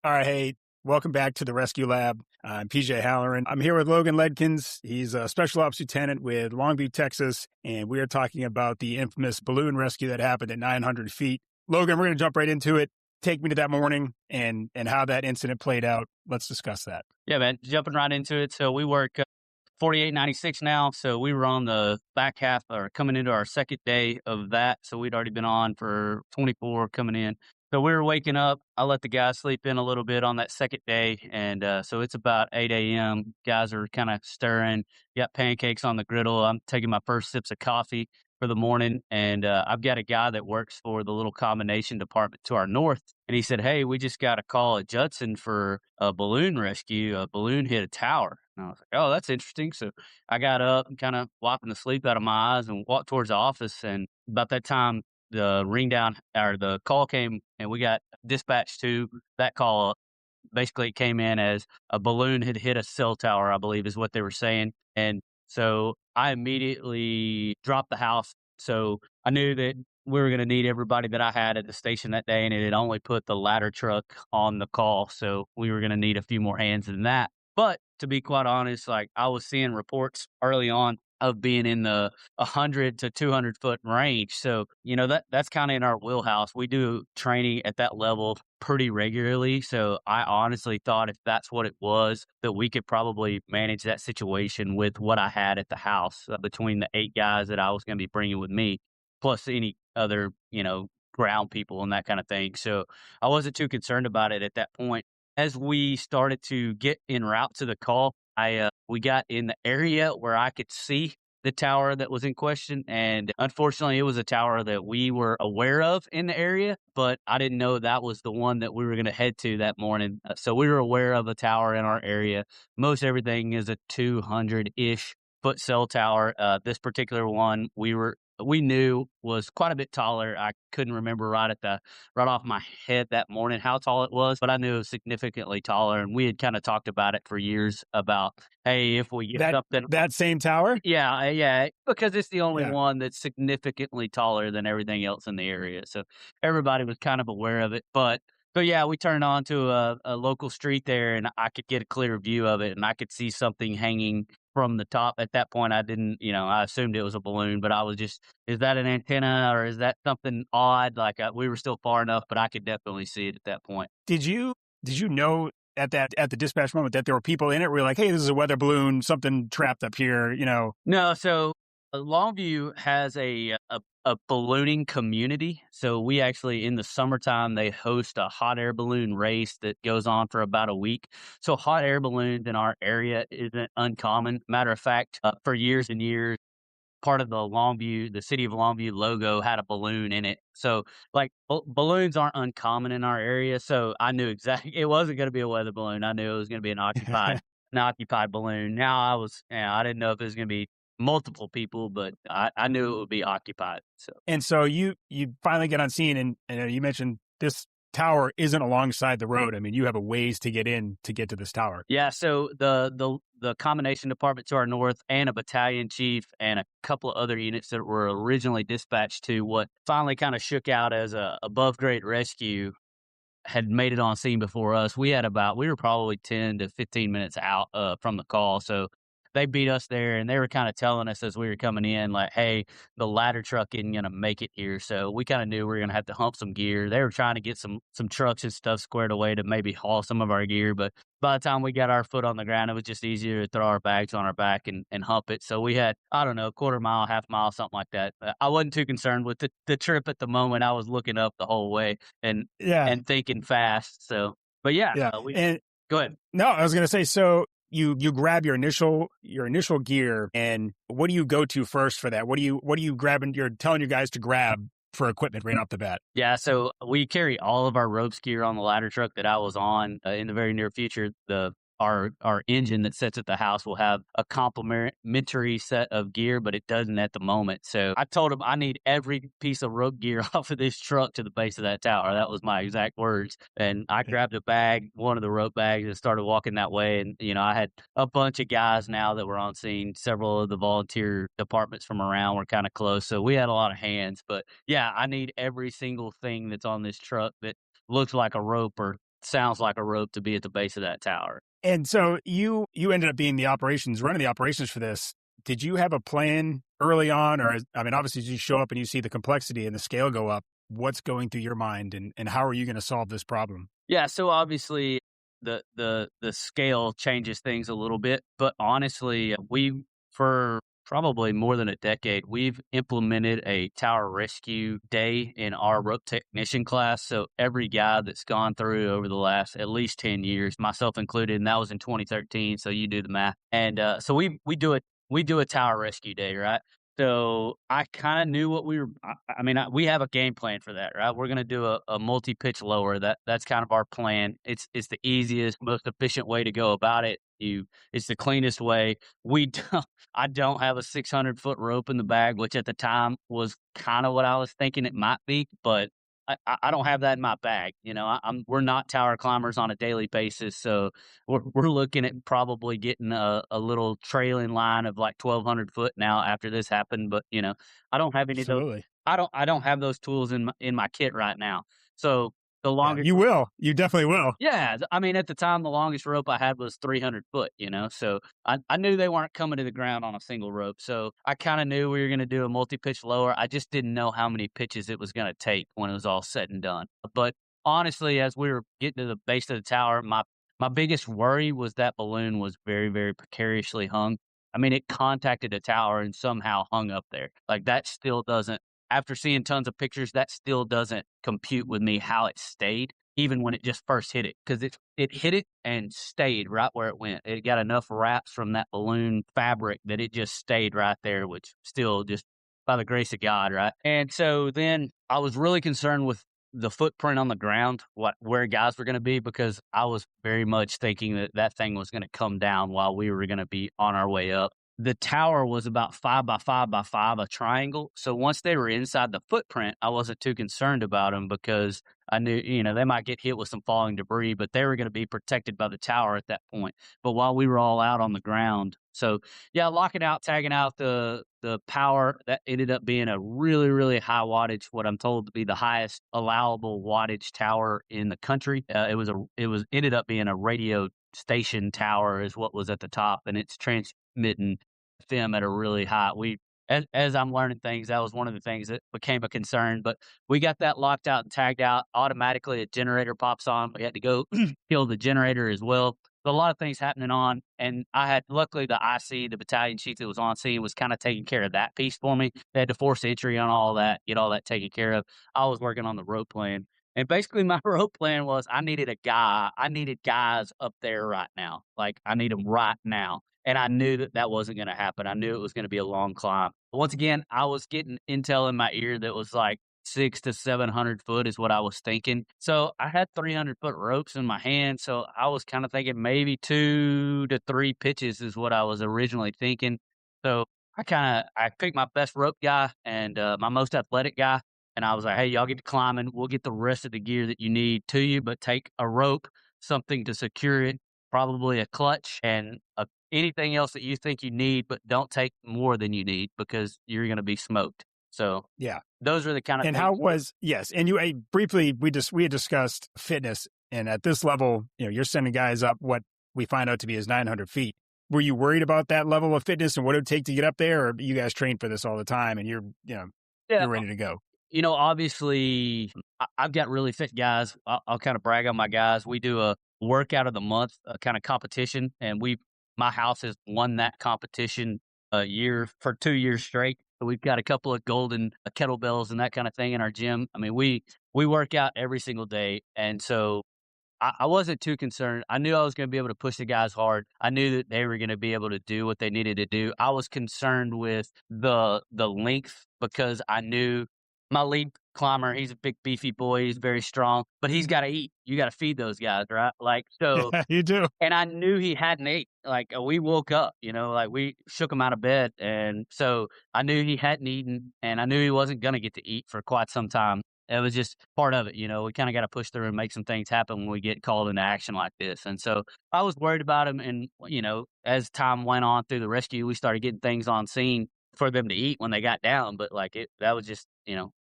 All right, hey, welcome back to the Rescue Lab. I'm PJ Halloran. I'm here with Logan Ledkins. He's a Special Ops Lieutenant with Longview, Texas, and we are talking about the infamous balloon rescue that happened at 900 feet. Logan, we're going to jump right into it. Take me to that morning and how that incident played out. Let's discuss that. Yeah, man, jumping right into it. So we work 4896 now. So we were on the back half or coming into our second day of that. So we'd already been on for 24 coming in. So we were waking up. I let the guys sleep in a little bit on that second day. And so it's about 8 a.m. Guys are kind of stirring. Got pancakes on the griddle. I'm taking my first sips of coffee for the morning. And I've got a guy that works for the little combination department to our north. And he said, "Hey, we just got a call at Judson for a balloon rescue. A balloon hit a tower." And I was like, "Oh, that's interesting." So I got up and kind of wiping the sleep out of my eyes and walked towards the office. And about that time, the call came and we got dispatched to that call. Basically, it came in as a balloon had hit a cell tower, I believe is what they were saying. And so I immediately dropped the house. So I knew that we were going to need everybody that I had at the station that day, and it had only put the ladder truck on the call. So we were going to need a few more hands than that. But to be quite honest, like I was seeing reports early on of being in the 100 to 200 foot range. So, that's kind of in our wheelhouse. We do training at that level pretty regularly. So I honestly thought if that's what it was, that we could probably manage that situation with what I had at the house between the 8 guys that I was going to be bringing with me, plus any other, ground people and that kind of thing. So I wasn't too concerned about it at that point. As we started to get en route to the call, we got in the area where I could see the tower that was in question, and unfortunately, it was a tower that we were aware of in the area, but I didn't know that was the one that we were going to head to that morning. So we were aware of a tower in our area. Most everything is a 200-ish foot cell tower. This particular one, we knew was quite a bit taller. I couldn't remember right off my head that morning how tall it was, but I knew it was significantly taller. And we had kind of talked about it for years about, hey, if we get something. That same tower? Yeah, because it's the only one that's significantly taller than everything else in the area. So everybody was kind of aware of it. But yeah, we turned on to a local street there and I could get a clear view of it and I could see something hanging from the top. At that point, I didn't, I assumed it was a balloon, but I was just, is that an antenna or is that something odd? Like we were still far enough, but I could definitely see it at that point. Did you know at the dispatch moment that there were people in it? Were you like, hey, this is a weather balloon, something trapped up here, No, so Longview has a ballooning community. So we actually, in the summertime, they host a hot air balloon race that goes on for about a week. So hot air balloons in our area isn't uncommon. Matter of fact, for years and years, part of the city of Longview logo had a balloon in it. So like balloons aren't uncommon in our area. So I knew exactly it wasn't going to be a weather balloon. I knew it was going to be an occupied balloon. Now I didn't know if it was going to be multiple people, but I knew it would be occupied. So you finally get on scene, and you mentioned this tower isn't alongside the road. I mean, you have a ways to get to this tower. Yeah. So the combination department to our north and a battalion chief and a couple of other units that were originally dispatched to what finally kind of shook out as a above grade rescue had made it on scene before us. We were probably 10 to 15 minutes out from the call. So they beat us there and they were kind of telling us as we were coming in, like, hey, the ladder truck isn't going to make it here. So we kind of knew we were going to have to hump some gear. They were trying to get some trucks and stuff squared away to maybe haul some of our gear. But by the time we got our foot on the ground, it was just easier to throw our bags on our back and hump it. So we had, I don't know, a quarter mile, half mile, something like that. I wasn't too concerned with the trip at the moment. I was looking up the whole way and thinking fast. So, but go ahead. No, I was going to say, so you grab your initial gear, and what do you go to first for that? What do you grabbing? You're telling your guys to grab for equipment right off the bat. Yeah, so we carry all of our ropes gear on the ladder truck that I was on. In the very near future, our engine that sits at the house will have a complimentary set of gear, but it doesn't at the moment. So I told him I need every piece of rope gear off of this truck to the base of that tower. That was my exact words. And I grabbed a bag, one of the rope bags, and started walking that way. And, I had a bunch of guys now that were on scene. Several of the volunteer departments from around were kind of close. So we had a lot of hands. But yeah, I need every single thing that's on this truck that looks like a rope or sounds like a rope to be at the base of that tower. And so you ended up being running the operations for this. Did you have a plan early on, or I mean, obviously, as you show up and you see the complexity and the scale go up, what's going through your mind, and how are you going to solve this problem? Yeah, so obviously the scale changes things a little bit, but honestly, we for probably more than a decade, we've implemented a tower rescue day in our rope technician class. So every guy that's gone through over the last at least 10 years, myself included, and that was in 2013, so you do the math. And so we do a tower rescue day, right? So I kind of knew what we have a game plan for that, right? We're going to do a multi-pitch lower. That's kind of our plan. It's the easiest, most efficient way to go about it. It's the cleanest way. I don't have a 600-foot rope in the bag, which at the time was kind of what I was thinking it might be, but I don't have that in my bag. We're not tower climbers on a daily basis, so we're looking at probably getting a little trailing line of like 1,200 foot now after this happened. But I don't have any of those. Absolutely. I don't have those tools in my kit right now. So the Yeah, longest you will. You definitely will. yeah, I mean, at the time, the longest rope I had was 300 foot, so I knew they weren't coming to the ground on a single rope. So I kind of knew we were going to do a multi-pitch lower. I just didn't know how many pitches it was going to take when it was all said and done. But honestly, as we were getting to the base of the tower, my biggest worry was that balloon was very, very precariously hung. I mean, it contacted the tower and somehow hung up there. Like that still doesn't, after seeing tons of pictures, that still doesn't compute with me how it stayed even when it just first hit it, because it hit it and stayed right where it went. It got enough wraps from that balloon fabric that it just stayed right there, which still just by the grace of God, right? And so then I was really concerned with the footprint on the ground, where guys were going to be, because I was very much thinking that thing was going to come down while we were going to be on our way up. The tower was about 5 by 5 by 5, a triangle. So once they were inside the footprint, I wasn't too concerned about them, because I knew, they might get hit with some falling debris, but they were going to be protected by the tower at that point. But while we were all out on the ground, so yeah, locking out, tagging out the power, that ended up being a really, really high wattage, what I'm told to be the highest allowable wattage tower in the country. It ended up being a radio station tower is what was at the top, and it's transmitting FM at a really high. As I'm learning things, that was one of the things that became a concern. But we got that locked out and tagged out. Automatically, a generator pops on. We had to go kill the generator as well. So a lot of things happening on, and I had, luckily, the IC, the battalion chief that was on scene, was kind of taking care of that piece for me. They had to force entry on all that, get all that taken care of. I was working on the rope plan. And basically, my rope plan was I needed guys up there right now. Like, I need them right now. And I knew that wasn't going to happen. I knew it was going to be a long climb. Once again, I was getting intel in my ear that was like 600 to 700 foot is what I was thinking. So I had 300-foot ropes in my hand. So I was kind of thinking maybe 2 to 3 pitches is what I was originally thinking. So I picked my best rope guy and my most athletic guy. And I was like, hey, y'all get to climbing. We'll get the rest of the gear that you need to you, but take a rope, something to secure it, probably a clutch, and anything else that you think you need, but don't take more than you need, because you're going to be smoked. So Yeah. those are the kind of And things. how was, yes. And you briefly, we had discussed fitness. And at this level, you're sending guys up what we find out to be is 900 feet. Were you worried about that level of fitness and what it would take to get up there? Or you guys train for this all the time and you're ready to go? Obviously, I've got really fit guys. I'll kind of brag on my guys. We do a workout of the month kind of competition, and my house has won that competition a year for 2 years straight. So we've got a couple of golden kettlebells and that kind of thing in our gym. I mean, we work out every single day, and so I wasn't too concerned. I knew I was going to be able to push the guys hard. I knew that they were going to be able to do what they needed to do. I was concerned with the length, because I knew my lead climber, he's a big beefy boy, he's very strong, but he's got to eat. You got to feed those guys, right? Like, so You do. and I knew he hadn't ate. Like, we woke up, like we shook him out of bed, and so I knew he hadn't eaten, and I knew he wasn't going to get to eat for quite some time. It was just part of it, we kind of got to push through and make some things happen when we get called into action like this. And so I was worried about him, and as time went on through the rescue, we started getting things on scene for them to eat when they got down, but that was just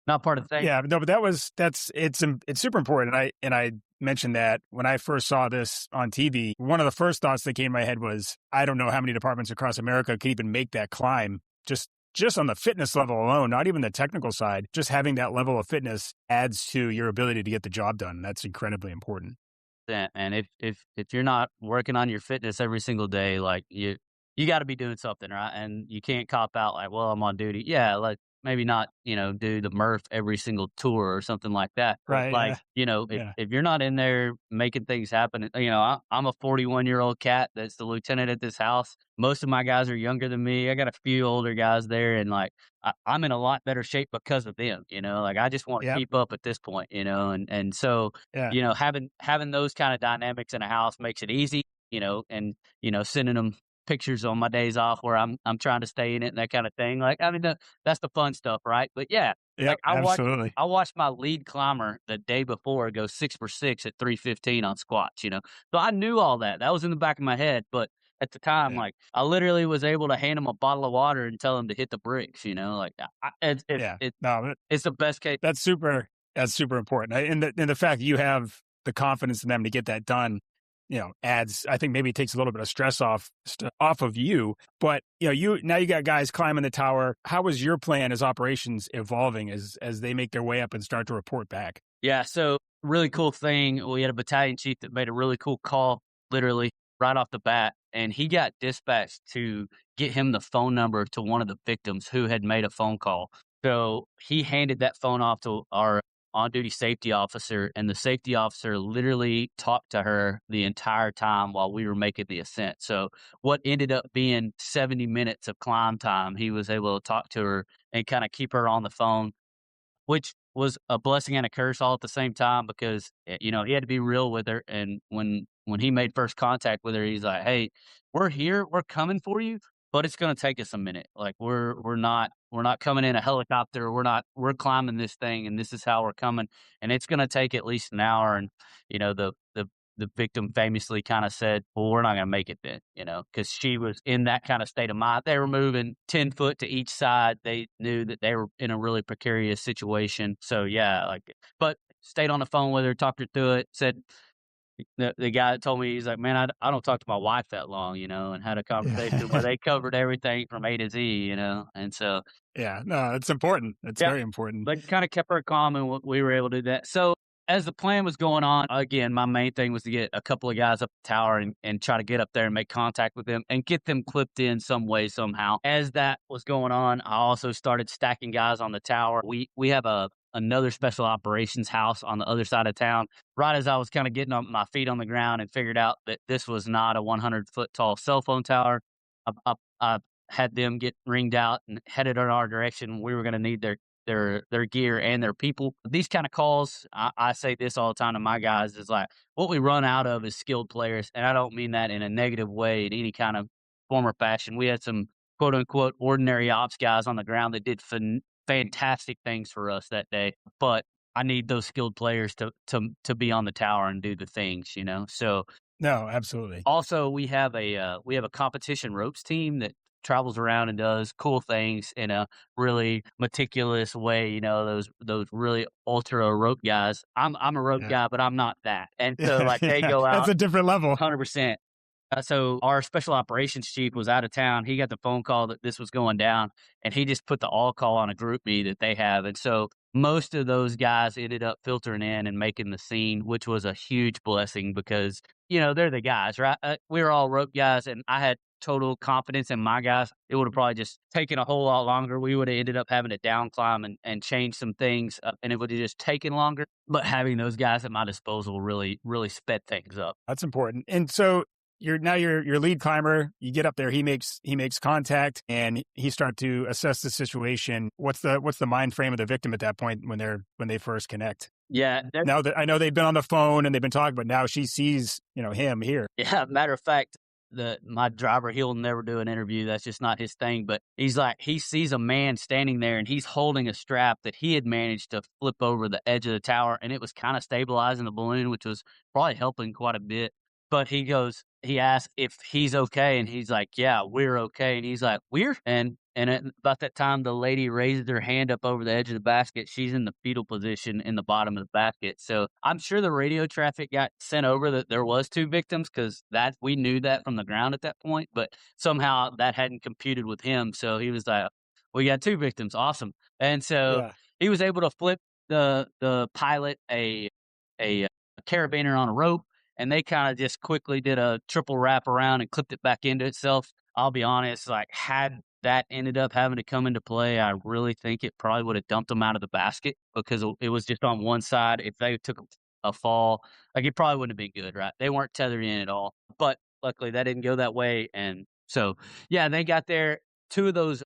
not part of the thing. Yeah, no, but it's super important. And I mentioned that when I first saw this on TV, one of the first thoughts that came to my head was, I don't know how many departments across America could even make that climb. Just on the fitness level alone, not even the technical side, just having that level of fitness adds to your ability to get the job done. That's incredibly important. And if you're not working on your fitness every single day, like you got to be doing something, right? And you can't cop out like, well, I'm on duty. Yeah, like maybe not, do the Murph every single tour or something like that. But Right. like, Yeah. if Yeah. if you're not in there making things happen, I'm a 41-year-old cat that's the lieutenant at this house. Most of my guys are younger than me. I got a few older guys there, and like I'm in a lot better shape because of them. Like I just want to Yep. keep up at this point. And so Yeah. having those kind of dynamics in a house makes it easy, and sending them pictures on my days off where I'm trying to stay in it and that kind of thing. Like, I mean, that's the fun stuff, right? But yeah, like Yep. Absolutely. I watched my lead climber the day before go 6 for 6 at 315 on squats. So I knew all that. That was in the back of my head, but at the time, Yeah. like I literally was able to hand him a bottle of water and tell him to hit the bricks. Like Yeah. No, it's the best case. that's super. That's super important. And the fact that you have the confidence in them to get that done, adds. I think maybe it takes a little bit of stress off of you. But you now you got guys climbing the tower. How is your plan as operations evolving as they make their way up and start to report back? Yeah, so really cool thing. We had a battalion chief that made a really cool call, literally right off the bat, and he got dispatched to get him the phone number to one of the victims who had made a phone call. So he handed that phone off to our on duty safety officer, and the safety officer literally talked to her the entire time while we were making the ascent. So what ended up being 70 minutes of climb time, he was able to talk to her and kind of keep her on the phone, which was a blessing and a curse all at the same time because, he had to be real with her, and when he made first contact with her, he's like, "Hey, we're here, we're coming for you, but it's gonna take us a minute. Like, we're not coming in a helicopter, we're climbing this thing, and this is how we're coming, and it's gonna take at least an hour." And, the victim famously kinda said, "Well, we're not gonna make it then," because she was in that kinda state of mind. They were moving 10 foot to each side. They knew that they were in a really precarious situation. So, yeah, like but stayed on the phone with her, talked her through it, said the guy that told me, he's like, "Man, I don't talk to my wife that long," and had a conversation where Yeah. they covered everything from A to Z, and so Yeah. No, it's important. It's yeah. very important. But kinda kept her calm, and we were able to do that. So, as the plan was going on, again, my main thing was to get a couple of guys up the tower and try to get up there and make contact with them and get them clipped in some way, somehow. As that was going on, I also started stacking guys on the tower. We have another special operations house on the other side of town. Right as I was kinda getting on my feet on the ground and figured out that this was not a 100-foot tall cell phone tower, I had them get ringed out and headed in our direction. We were gonna need their gear and their people. These kind of calls, I say this all the time to my guys, is like what we run out of is skilled players, and I don't mean that in a negative way in any kind of form or fashion. We had some quote unquote ordinary ops guys on the ground that did fantastic things for us that day, but I need those skilled players to be on the tower and do the things. So No, absolutely. also, we have a competition ropes team that travels around and does cool things in a really meticulous way. Those really ultra rope guys. I'm a rope Yeah. guy, but I'm not that. And so, Yeah. like, they Yeah. go That's out a different level. 100%. So our special operations chief was out of town. He got the phone call that this was going down, and he just put the all call on a group me that they have. And so most of those guys ended up filtering in and making the scene, which was a huge blessing because, they're the guys, right? We were all rope guys, and I had total confidence in my guys. It would have probably just taken a whole lot longer. We would have ended up having to down climb and change some things, and it would have just taken longer. But having those guys at my disposal really, really sped things up. That's important. And so you're now your lead climber. You get up there. He makes contact, and he start to assess the situation. What's the mind frame of the victim at that point when they first connect? Yeah, Now that I know they've been on the phone and they've been talking, but now she sees him here. yeah, matter of fact, my driver, he'll never do an interview. That's just not his thing. But he's like, he sees a man standing there and he's holding a strap that he had managed to flip over the edge of the tower, and it was kind of stabilizing the balloon, which was probably helping quite a bit. But he asks if he's okay, and he's like, "Yeah, we're okay." And he's like, "We're?" And And at about that time, the lady raised her hand up over the edge of the basket. She's in the fetal position in the bottom of the basket. So I'm sure the radio traffic got sent over that there was 2 victims because that we knew that from the ground at that point, but somehow that hadn't computed with him. So he was like, "We got 2 victims, awesome." And so Yeah. he was able to flip the pilot a carabiner on a rope, and they kind of just quickly did a triple wrap around and clipped it back into itself. I'll be honest, like had that ended up having to come into play, I really think it probably would have dumped them out of the basket because it was just on one side. If they took a fall, like it probably wouldn't have been good, right? They weren't tethered in at all. But luckily that didn't go that way. And so yeah, they got there. 2 of those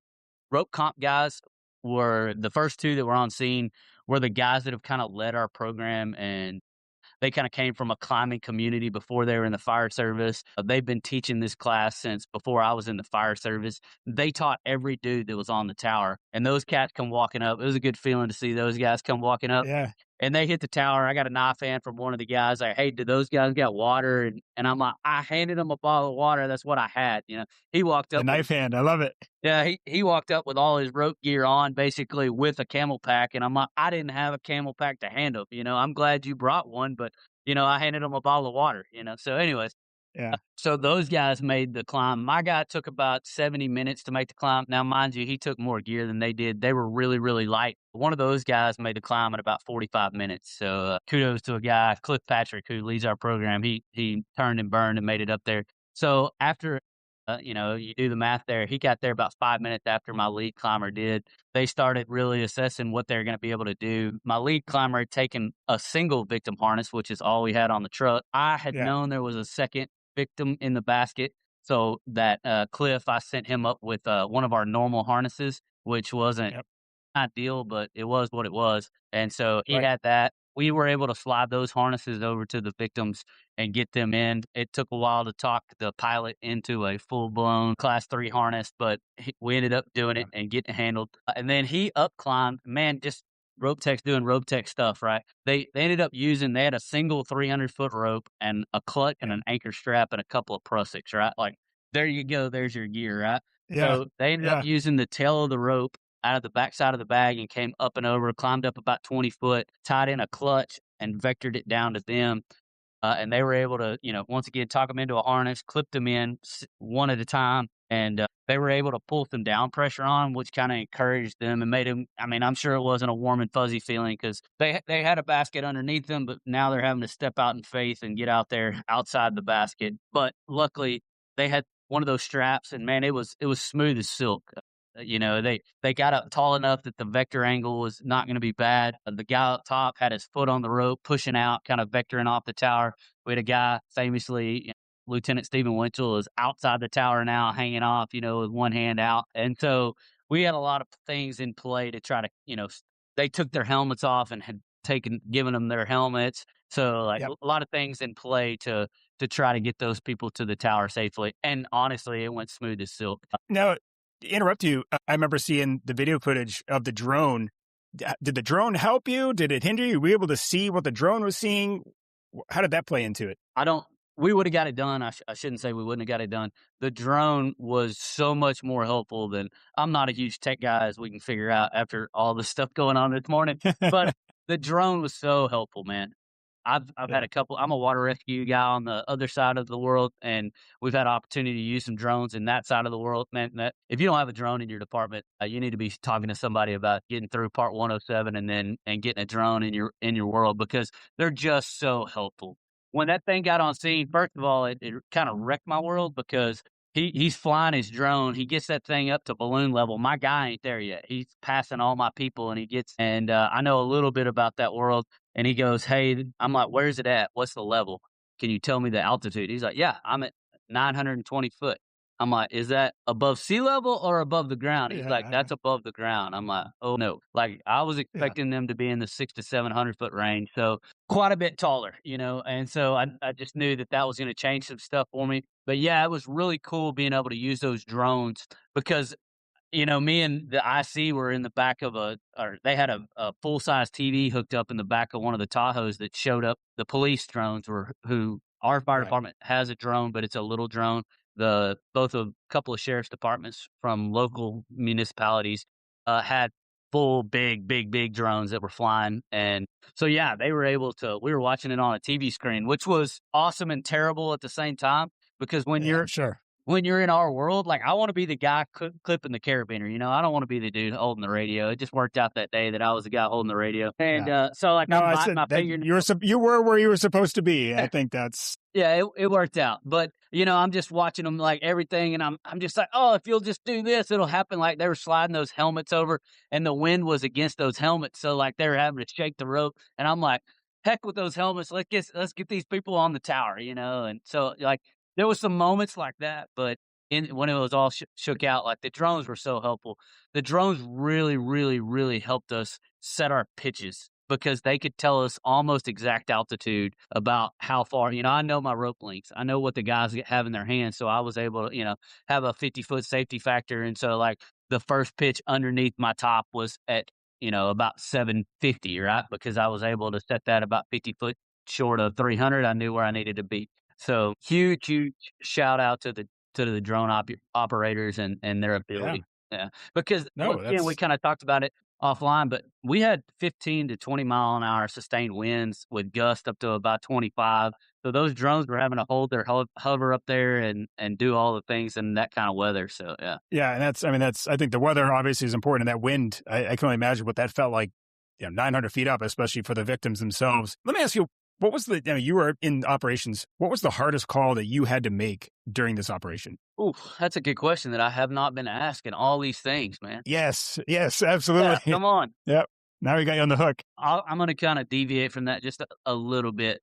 rope comp guys were the first 2 that were on scene were the guys that have kind of led our program, and they kinda came from a climbing community before they were in the fire service. They've been teaching this class since before I was in the fire service. They taught every dude that was on the tower, and those cats come walking up. It was a good feeling to see those guys come walking up, Yeah. and they hit the tower. I got a knife hand from one of the guys, like, "Hey, did those guys got water?" And I'm like, "I handed them a bottle of water. That's what I had," you know? He walked The up with knife hand. I love it. yeah, he walked up with all his rope gear on, basically with a camel pack, and I'm like, "I didn't have a camel pack to hand him, you know, I'm glad you brought one, but, you know, I handed him a bottle of water," you know? So anyways, Yeah. so those guys made the climb. My guy took about 70 minutes to make the climb. Now, mind you, he took more gear than they did. They were really, really light. One of those guys made the climb in about 45 minutes. So kudos to a guy, Cliff Patrick, who leads our program. He turned and burned and made it up there. So after, you know, you do the math there, he got there about 5 minutes after my lead climber did. They started really assessing what they're going to be able to do. My lead climber had taken a single victim harness, which is all we had on the truck. I had Yeah. known there was a second victim in the basket. So that Cliff, I sent him up with one of our normal harnesses, which wasn't Yep. ideal, but it was what it was. And so he Right. had that. We were able to slide those harnesses over to the victims and get them in. It took a while to talk the pilot into a full blown class 3 harness, but we ended up doing Yeah. it and getting it handled. And then he up climbed, man, just rope techs doing rope tech stuff, right? They ended up using, they had a single 300-foot rope and a clutch and Yeah. an anchor strap and a couple of prussics, right? Like, there you go. There's your gear, right? Yeah. So they ended up Yeah. using the tail of the rope out of the backside of the bag and came up and over, climbed up about 20 foot, tied in a clutch, and vectored it down to them. And they were able to, you know, once again, talk them into a harness, clip them in one at a time, and they were able to pull some down pressure on, which kind of encouraged them and made them. I mean, I'm sure it wasn't a warm and fuzzy feeling because they had a basket underneath them, but now they're having to step out in faith and get out there outside the basket. But luckily, they had one of those straps, and man, it was smooth as silk. You know, they got up tall enough that the vector angle was not going to be bad. The guy up top had his foot on the rope, pushing out, kind of vectoring off the tower. We had a guy, famously, you know, Lieutenant Stephen Winchell, is outside the tower now, hanging off, you know, with one hand out. And so we had a lot of things in play to try to, you know, they took their helmets off and had given them their helmets. So like Yep. a lot of things in play to try to get those people to the tower safely. And honestly, it went smooth as silk. Now, to interrupt you, I remember seeing the video footage of the drone. Did the drone help you? Did it hinder you? Were you able to see what the drone was seeing? How did that play into it? I don't we woulda got it done. I shouldn't say we wouldn't have got it done. The drone was so much more helpful than I'm not a huge tech guy, as we can figure out after all the stuff going on this morning, but the drone was so helpful, man. I've had Yeah. a couple. I'm a water rescue guy on the other side of the world, and we've had opportunity to use some drones in that side of the world. Man, that if you don't have a drone in your department, you need to be talking to somebody about getting through Part 107 and then getting a drone in your world because they're just so helpful. When that thing got on scene, first of all, it kind of wrecked my world because he's flying his drone. He gets that thing up to balloon level. My guy ain't there yet. He's passing all my people, and he gets. And I know a little bit about that world. And he goes, "Hey," I'm like, "Where's it at? What's the level? Can you tell me the altitude?" He's like, "Yeah, I'm at 920 foot." I'm like, "Is that above sea level or above the ground?" He's like, Yeah. "That's above the ground." I'm like, "Oh no!" Like I was Yeah. expecting them to be in the 600 to 700 foot range, so quite a bit taller, you know. And so I just knew that that was going to change some stuff for me. But yeah, it was really cool being able to use those drones because you know, me and the IC were in the back of or they had a full size TV hooked up in the back of one of the Tahoes that showed up. The police drones were who our fire Right. department has a drone, but it's a little drone. both a couple of sheriff's departments from local municipalities had full big drones that were flying. And so, yeah, they were able to, we were watching it on a TV screen, which was awesome and terrible at the same time. Because Yeah, I'm sure. when you're in our world, like, I wanna be the guy clipping the carabiner, I don't wanna be the dude holding the radio. It just worked out that day that I was the guy holding the radio, and, Yeah. so, like, No, I'm I biting said my that fingernails. you were where you were supposed to be. I think that's Yeah, it worked out, but, I'm just watching them, like, everything, and I'm just like, "Oh, if you'll just do this, it'll happen." Like, they were sliding those helmets over, and the wind was against those helmets, so, like, they were having to shake the rope, and I'm like, "Heck with those helmets, let's get these people on the tower," and so, like, there was some moments like that, but when it was all shook out, like, the drones were so helpful. The drones really, really, really helped us set our pitches because they could tell us almost exact altitude about how far. I know my rope lengths. I know what the guys have in their hands, so I was able to, have a 50-foot safety factor, and so, like, the first pitch underneath my top was at, about 750, right? Because I was able to set that about 50 foot short of 300. I knew where I needed to be. So huge shout out to the drone operators and their yeah. ability. Yeah, because No, again, we that's kind of talked about it offline, but we had 15 to 20 mile an hour sustained winds with gusts up to about 25. So those drones were having to hold their hover up there and do all the things in that kind of weather. So yeah. yeah, and that's I think the weather obviously is important. And that wind, I can only imagine what that felt like, 900 feet up, especially for the victims themselves. Let me ask you, what was you were in operations. What was the hardest call that you had to make during this operation? Ooh, that's a good question that I have not been asking all these things, man. Yes, Yeah, absolutely. come on. Yep. Now we got you on the hook. I'm gonna kinda deviate from that just a little bit.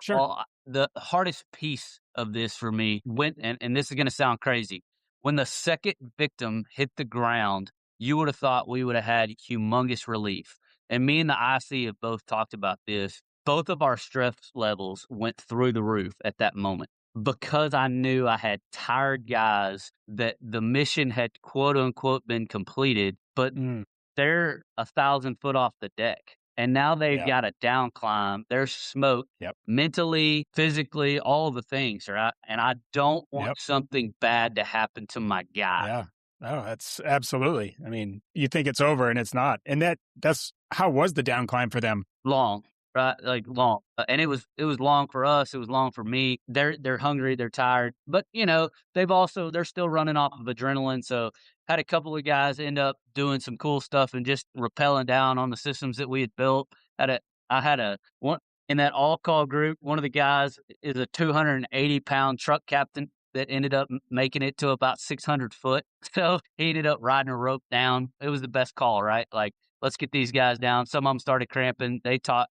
Sure. The hardest piece of this for me went and this is gonna sound crazy. When the second victim hit the ground, you would have thought we would have had humongous relief, and me and the IC have both talked about this. Both of our stress levels went through the roof at that moment because I knew I had tired guys that the mission had, quote, unquote, "been completed," but Mm, they're 1,000 foot off the deck, and now they've yeah. got a down climb. There's smoke Yep. mentally, physically, all the things, right? And I don't want Yep. something bad to happen to my guy. Yeah. No, that's absolutely. I mean, you think it's over and it's not. And that's how was the down climb for them? Long, right? Like, long, and it was long for us, it was long for me. They're hungry, they're tired, but, they're still running off of adrenaline, so had a couple of guys end up doing some cool stuff and just rappelling down on the systems that we had built. I had a one in that all-call group, one of the guys is a 280-pound truck captain that ended up making it to about 600 foot, so he ended up riding a rope down. It was the best call, right? Like, let's get these guys down. Some of them started cramping.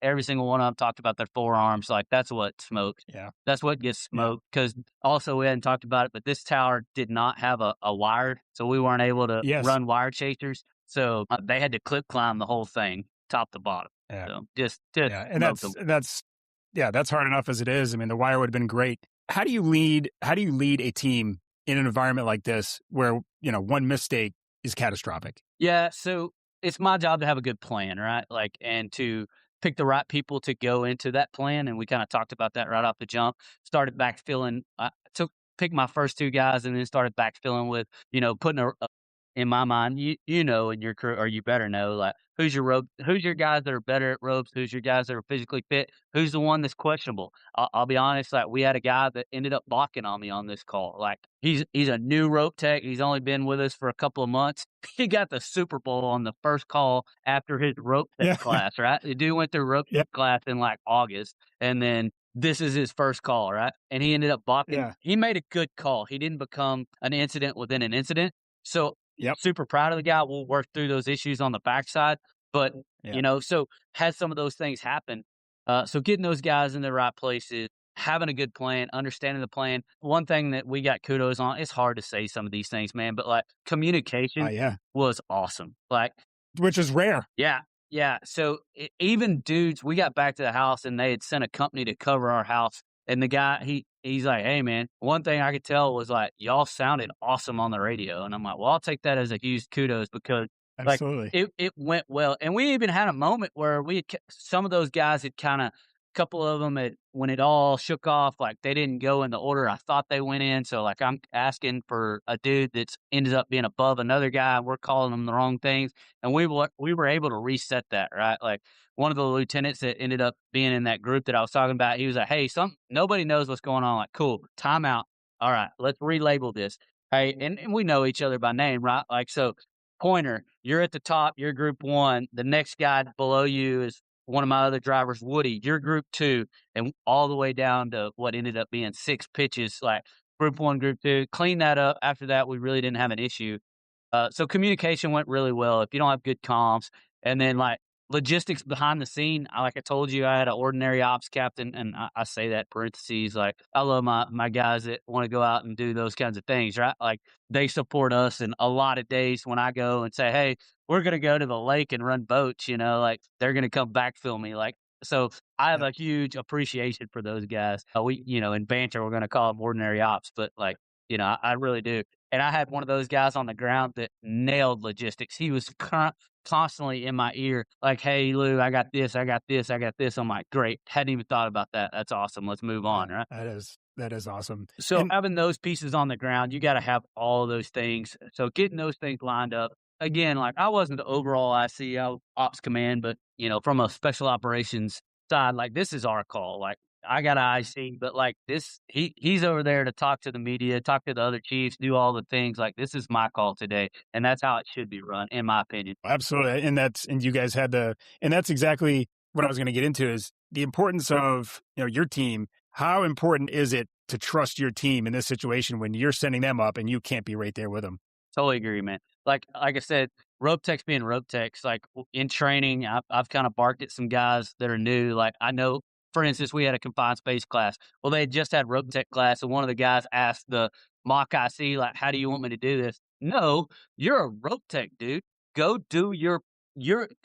Every single one of them talked about their forearms. Like, that's what smoked. Yeah. That's what gets Yeah. smoked. Because also we hadn't talked about it, but this tower did not have a wire, so we weren't able to Yes. run wire chasers. So they had to clip climb the whole thing, top to bottom. Yeah. So just Yeah. And smoked them. that's hard enough as it is. I mean, the wire would have been great. How do you lead a team in an environment like this where, one mistake is catastrophic? Yeah, so it's my job to have a good plan, right? Like, and to pick the right people to go into that plan. And we kind of talked about that right off the jump. Started backfilling. I picked my first two guys and then started backfilling with, putting in my mind, in your career, or you better know, like, who's your guys that are better at ropes, who's your guys that are physically fit, who's the one that's questionable. I'll be honest, like, we had a guy that ended up balking on me on this call. Like, he's a new rope tech. He's only been with us for a couple of months. He got the Super Bowl on the first call after his rope tech Yeah. class, right? The dude went through rope Yep. tech class in like August, and then this is his first call, right? And he ended up balking. Yeah. He made a good call. He didn't become an incident within an incident. So Yep. super proud of the guy. We'll work through those issues on the backside, but Yeah. so had some of those things happen. So getting those guys in the right places, having a good plan, understanding the plan. One thing that we got kudos on, it's hard to say some of these things, man, but like, communication Yeah. was awesome. Like, Which is rare. yeah, yeah. So even dudes, we got back to the house and they had sent a company to cover our house. And the guy, he's like, "Hey, man, one thing I could tell was, like, y'all sounded awesome on the radio." And I'm like, "Well, I'll take that as a huge kudos because, like, Absolutely. it went well." And we even had a moment where some of those guys had kinda couple of them, when it all shook off, like, they didn't go in the order I thought they went in, so, like, I'm asking for a dude that's ended up being above another guy, we're calling them the wrong things, and we were able to reset that, right? Like, one of the lieutenants that ended up being in that group that I was talking about, he was like, "Hey, nobody knows what's going on." Like, "Cool, timeout. Alright, let's relabel this." Hey, and we know each other by name, right? Like, so, Pointer, you're at the top, you're group 1, the next guy below you is one of my other drivers, Woody, you're group 2, and all the way down to what ended up being 6 pitches, like, group 1, group 2, clean that up. After that, we really didn't have an issue. So communication went really well. If you don't have good comms, and then like logistics behind the scene, like I told you, I had an ordinary ops captain, and I say that parentheses. Like I love my guys that want to go out and do those kinds of things, right? Like they support us, and a lot of days when I go and say, "Hey, we're gonna go to the lake and run boats," like they're gonna come backfill me, like. So I have Yeah. a huge appreciation for those guys. In banter, we're gonna call them ordinary ops, but like, I really do. And I had one of those guys on the ground that nailed logistics. He was constantly in my ear, like, "Hey, Lou, I got this, I got this, I got this." I'm like, "Great. Hadn't even thought about that. That's awesome. Let's move on." Right. That is awesome. So And having those pieces on the ground, you got to have all of those things. So getting those things lined up. Again, like I wasn't the overall IC ops command, but from a special operations side, like this is our call. Like I got an IC, but like this, he's over there to talk to the media, talk to the other chiefs, do all the things. Like this is my call today, and that's how it should be run, in my opinion. absolutely, and you guys had and that's exactly what I was going to get into is the importance of your team. How important is it to trust your team in this situation when you're sending them up and you can't be right there with them? Totally agree, man. Like I said, rope techs being rope techs, like in training, I've kind of barked at some guys that are new. Like I know, for instance, we had a confined space class. Well, they had just had rope tech class, and one of the guys asked the mock IC, like, "How do you want me to do this?" No, you're a rope tech, dude. Go do your.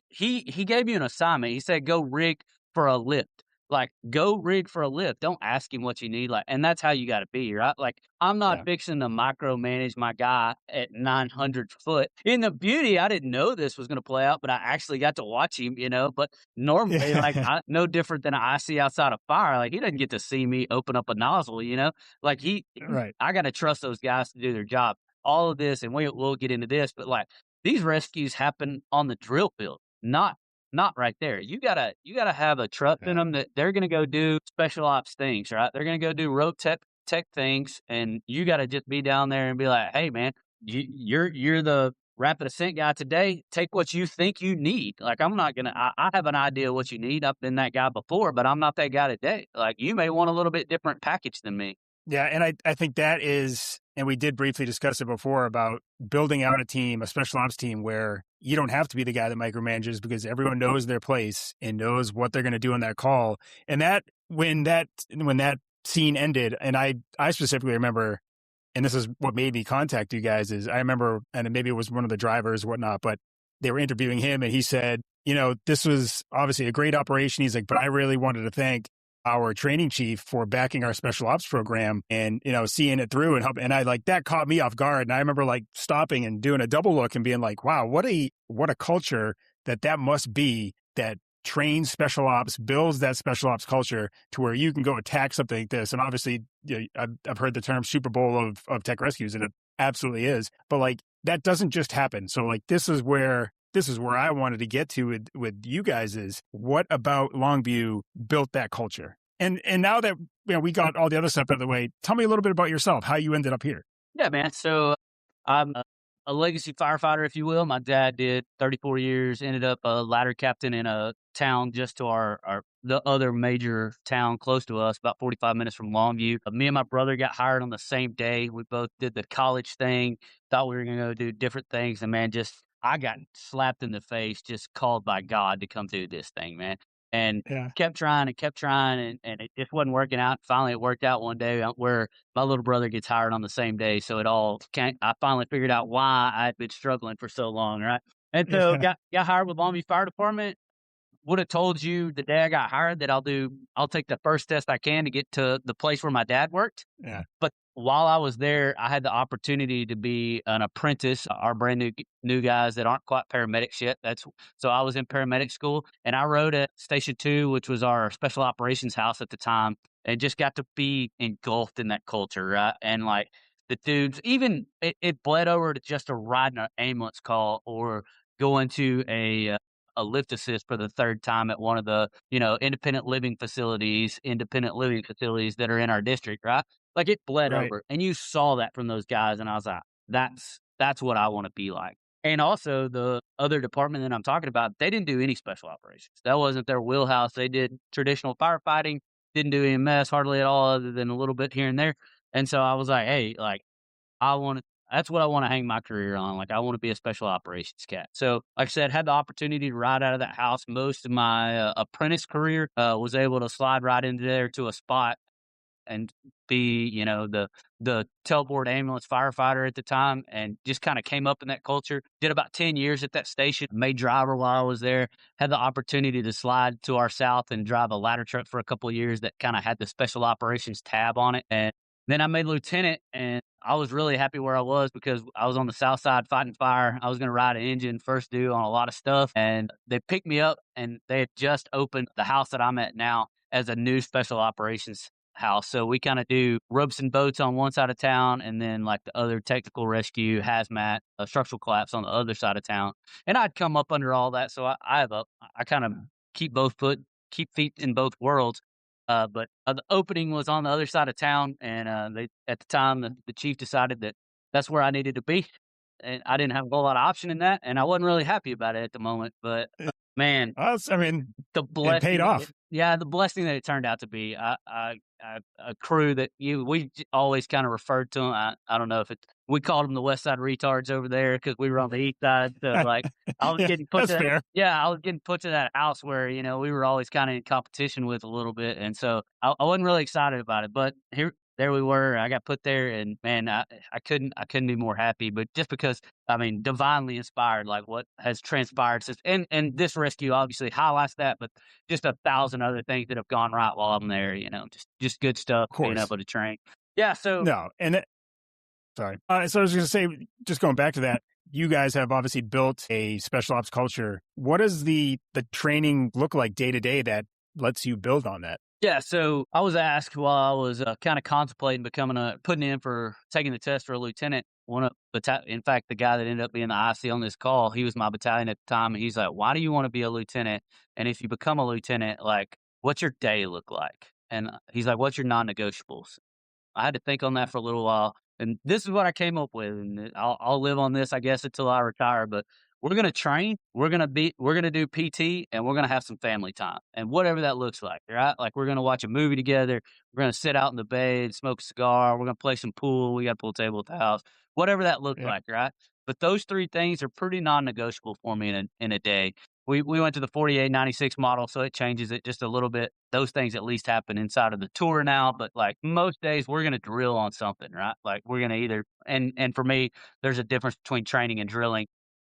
He gave you an assignment. He said, "Go rig for a lift." Like, go rig for a lift. Don't ask him what you need. Like, and that's how you got to be, right? Like, I'm not Yeah. fixing to micromanage my guy at 900 foot. In the beauty, I didn't know this was going to play out, but I actually got to watch him, But normally, like, Yeah. no different than I see outside of fire. Like, he doesn't get to see me open up a nozzle, Like, Right. I got to trust those guys to do their job. All of this, and we'll get into this, but like, these rescues happen on the drill field, not right there. You gotta have a trust in Yeah. them that they're gonna go do special ops things, right? They're gonna go do road tech things, and you gotta just be down there and be like, "Hey, man, you're the rapid ascent guy today. Take what you think you need." Like I'm not gonna. I have an idea what you need. I've been that guy before, but I'm not that guy today. Like you may want a little bit different package than me. Yeah, and I think that is, and we did briefly discuss it before about building out a team, a special ops team, where you don't have to be the guy that micromanages because everyone knows their place and knows what they're going to do on that call. And that when that scene ended, and I specifically remember, and this is what made me contact you guys, is I remember, and maybe it was one of the drivers, whatnot, but they were interviewing him, and he said, this was obviously a great operation. He's like, but I really wanted to thank our training chief for backing our special ops program and, seeing it through and help. And I like that caught me off guard. And I remember like stopping and doing a double look and being like, wow, what a culture that must be that trains special ops, builds that special ops culture to where you can go attack something like this. And obviously I've heard the term Super Bowl of tech rescues, and it absolutely is, but like that doesn't just happen. So like, this is where I wanted to get to with you guys is what about Longview built that culture? And now that we got all the other stuff out of the way, tell me a little bit about yourself, how you ended up here. Yeah, man. So I'm a legacy firefighter, if you will. My dad did 34 years, ended up a ladder captain in a town just to the other major town close to us, about 45 minutes from Longview. Me and my brother got hired on the same day. We both did the college thing, thought we were going to go do different things. And man, I got slapped in the face, just called by God to come do this thing, man. And Yeah. kept trying and it just wasn't working out. Finally, it worked out one day where my little brother gets hired on the same day. So I finally figured out why I'd been struggling for so long, right? And so Yeah. got hired with Longview Fire Department. Would have told you the day I got hired that I'll take the first test I can to get to the place where my dad worked. Yeah. But while I was there, I had the opportunity to be an apprentice. Our brand new guys that aren't quite paramedics yet. So I was in paramedic school, and I rode at Station 2, which was our special operations house at the time, and just got to be engulfed in that culture, right? And like the dudes, even it bled over to just a ride in an ambulance call or going to a lift assist for the third time at one of the, independent living facilities that are in our district, right? Like, it bled Right. over, and you saw that from those guys, and I was like, "That's what I wanna be like." And also, the other department that I'm talking about, they didn't do any special operations. That wasn't their wheelhouse. They did traditional firefighting, didn't do EMS hardly at all other than a little bit here and there, and so I was like, "Hey, like, I wanna that's what I wanna hang my career on, like, I wanna be a special operations cat." So, like I said, had the opportunity to ride out of that house most of my, apprentice career, was able to slide right into there to a spot and be, the tailboard ambulance firefighter at the time, and just kinda came up in that culture. Did about 10 years at that station, made driver while I was there, had the opportunity to slide to our south and drive a ladder truck for a couple of years that kinda had the special operations tab on it, and then I made lieutenant, and I was really happy where I was because I was on the south side fighting fire. I was gonna ride an engine first due on a lot of stuff, and they picked me up, and they had just opened the house that I'm at now as a new special operations house. So we kinda do ropes and boats on one side of town, and then, like, the other technical rescue, hazmat, structural collapse on the other side of town. And I'd come up under all that, so I kind of keep feet in both worlds. But the opening was on the other side of town, and, they at the time, the chief decided that that's where I needed to be, and I didn't have a whole lot of option in that, and I wasn't really happy about it at the moment, but, man, I mean, the it paid blessing off. yeah, the blessing that it turned out to be. A crew that we always kinda referred to 'em, I don't know if we called them the West Side retards over there because we were on the East Side, so, like, I was Yeah, getting put that's to that fair. yeah, I was getting put to that house where, we were always kinda in competition with a little bit, and so I wasn't really excited about it, but there we were, I got put there, and, man, I couldn't be more happy, but just because, I mean, divinely inspired, like, what has transpired since and this rescue obviously highlights that, but just 1,000 other things that have gone right while I'm there, just good stuff, Of being course. able to train. Yeah, so No, and sorry. So I was gonna say, just going back to that, you guys have obviously built a special ops culture. What does the training look like day to day that lets you build on that? yeah, so I was asked while I was, kinda contemplating putting in for taking the test for a lieutenant, one of in fact, the guy that ended up being the IC on this call, he was my battalion at the time, and he's like, "Why do you wanna be a lieutenant? And if you become a lieutenant, like, what's your day look like?" And, he's like, "What's your non-negotiables?" I had to think on that for a little while, and this is what I came up with, and I'll live on this, I guess, until I retire. But we're gonna train, we're gonna do PT, and we're gonna have some family time, and whatever that looks like, right? Like we're gonna watch a movie together, we're gonna sit out in the bay and smoke a cigar, we're gonna play some pool. We got a pool table at the house, whatever that looks Yeah. like, right? But those three things are pretty non-negotiable for me in a day. We went to the 48-96 model, so it changes it just a little bit. Those things at least happen inside of the tour now, but, like, most days, we're gonna drill on something, right? Like, we're gonna either and for me, there's a difference between training and drilling.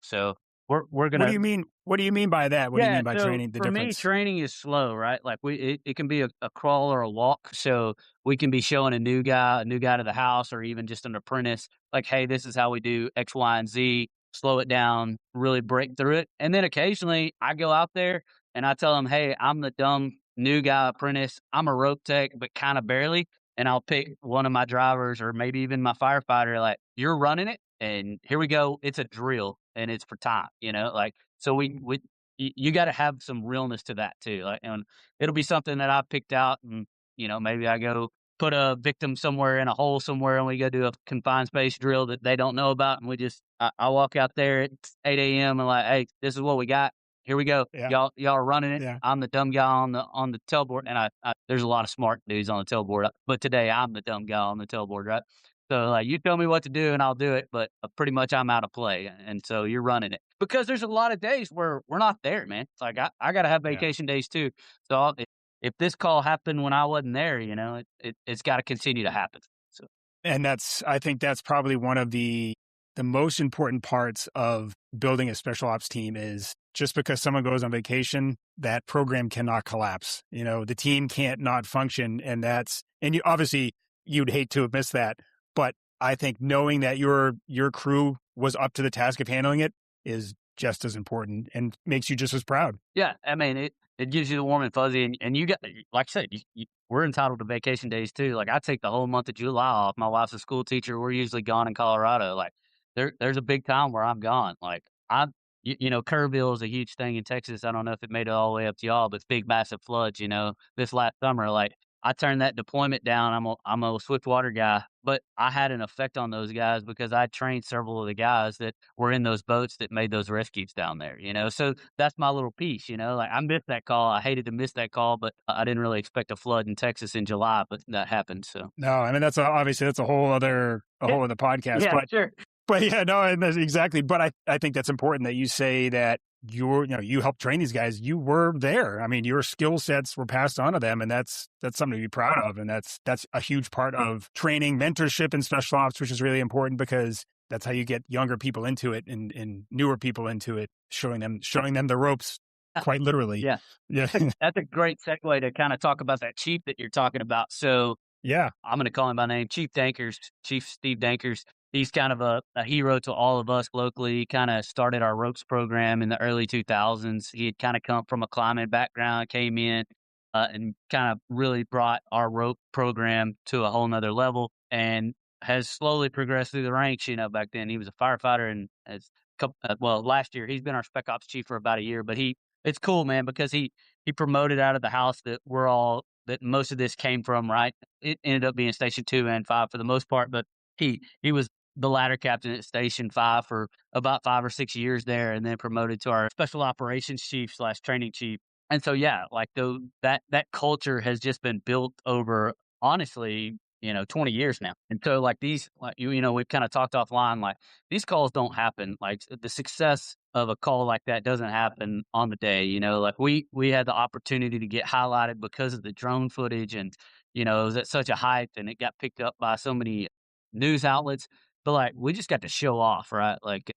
So, we're What do gonna you mean? What do you mean by that? What do you yeah, mean by so training? The for me, difference? training is slow, right? Like it can be a crawl or a walk. So we can be showing a new guy to the house, or even just an apprentice, like, hey, this is how we do X, Y, and Z. Slow it down, really break through it, and then occasionally I go out there and I tell them, hey, I'm the dumb new guy apprentice. I'm a rope tech, but kind of barely. And I'll pick one of my drivers or maybe even my firefighter, like, you're running it, and here we go. It's a drill, and it's for time, like so you gotta have some realness to that too, like, and it'll be something that I picked out and, maybe I go put a victim somewhere in a hole somewhere, and we go do a confined space drill that they don't know about, and I walk out there at 8 a.m. and like, "Hey, this is what we got. Here we go. Yeah. Y'all are running it. Yeah. I'm the dumb guy on the tailboard," and I there's a lot of smart dudes on the tailboard, but today I'm the dumb guy on the tailboard, right? So, like, you tell me what to do and I'll do it, but, pretty much I'm out of play, and so you're running it. Because there's a lot of days where we're not there, man. It's like, I gotta have Yeah. vacation days too. So, if this call happened when I wasn't there, it's gotta continue to happen. So And I think that's probably one of the most important parts of building a special ops team is just because someone goes on vacation, that program cannot collapse. The team can't not function, and you obviously you'd hate to have missed that, But I think knowing that your crew was up to the task of handling it is just as important and makes you just as proud. Yeah, I mean, it gives you the warm and fuzzy, and you got, like I said, we're entitled to vacation days too. Like I take the whole month of July off. My wife's a school teacher. We're usually gone in Colorado. Like there's a big time where I'm gone. Like Kerrville is a huge thing in Texas. I don't know if it made it all the way up to y'all, but it's big, massive floods. This last summer, like I turned that deployment down. I'm a Swiftwater guy, but I had an effect on those guys because I trained several of the guys that were in those boats that made those rescues down there. So that's my little piece. Like I missed that call. I hated to miss that call, but I didn't really expect a flood in Texas in July, but that happened. So no, I mean obviously that's a whole other podcast. Yeah, but sure. But yeah, no, and that's exactly. But I think that's important that you say that you helped train these guys. You were there. I mean, your skill sets were passed on to them, and that's something to be proud of. And that's a huge part of training, mentorship, and special ops, which is really important because that's how you get younger people into it and newer people into it, showing them the ropes, quite literally. Yeah, yeah. That's a great segue to kind of talk about that chief that you're talking about. So yeah, I'm going to call him by name, Chief Steve Dankers. He's kind of a hero to all of us locally. He kind of started our ropes program in the early 2000s. He had kind of come from a climbing background, came in and kind of really brought our rope program to a whole nother level and has slowly progressed through the ranks. Back then he was a firefighter and last year he's been our spec ops chief for about a year, but it's cool, man, because he promoted out of the house that that most of this came from, right? It ended up being Station 2 and 5 for the most part, but he was the ladder captain at Station 5 for about 5 or 6 years there, and then promoted to our special operations chief / training chief. And so, yeah, like that culture has just been built over, honestly, 20 years now. And so like these, like, we've kind of talked offline, like these calls don't happen. Like the success of a call like that doesn't happen on the day, like we had the opportunity to get highlighted because of the drone footage and, it was at such a hype and it got picked up by so many news outlets, but like we just got to show off, right? Like,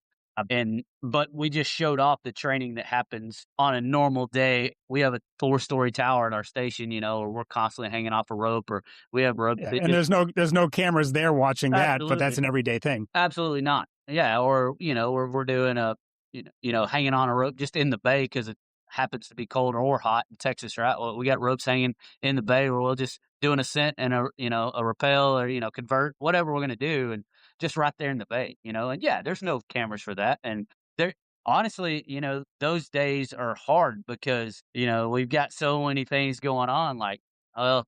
but we just showed off the training that happens on a normal day. We have a 4-story tower at our station, or we're constantly hanging off a rope, or we have rope. Yeah, and there's no cameras there watching that, but that's an everyday thing. Absolutely not. Yeah, or we're doing hanging on a rope just in the bay because it happens to be cold or hot in Texas, right? Well, we got ropes hanging in the bay where we'll just do an ascent and a rappel or convert, whatever we're gonna do, and just right there in the bay, and yeah, there's no cameras for that. And there honestly, those days are hard because, we've got so many things going on, like, well,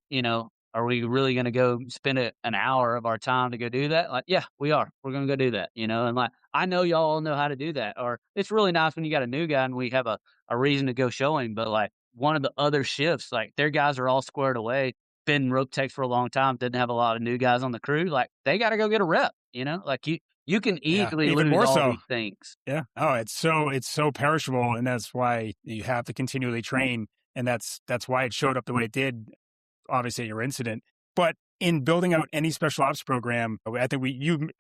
are we really going to go spend an hour of our time to go do that? Like, yeah, we are. We're going to go do that, and like, I know y'all all know how to do that. Or it's really nice when you got a new guy and we have a reason to go show him. But like one of the other shifts, like their guys are all squared away, been rope techs for a long time, didn't have a lot of new guys on the crew. Like they got to go get a rep, like you can easily even lose more all so. these things. Yeah. Oh, it's so perishable. And that's why you have to continually train. And that's why it showed up the way it did, obviously, your incident. But in building out any special ops program, I think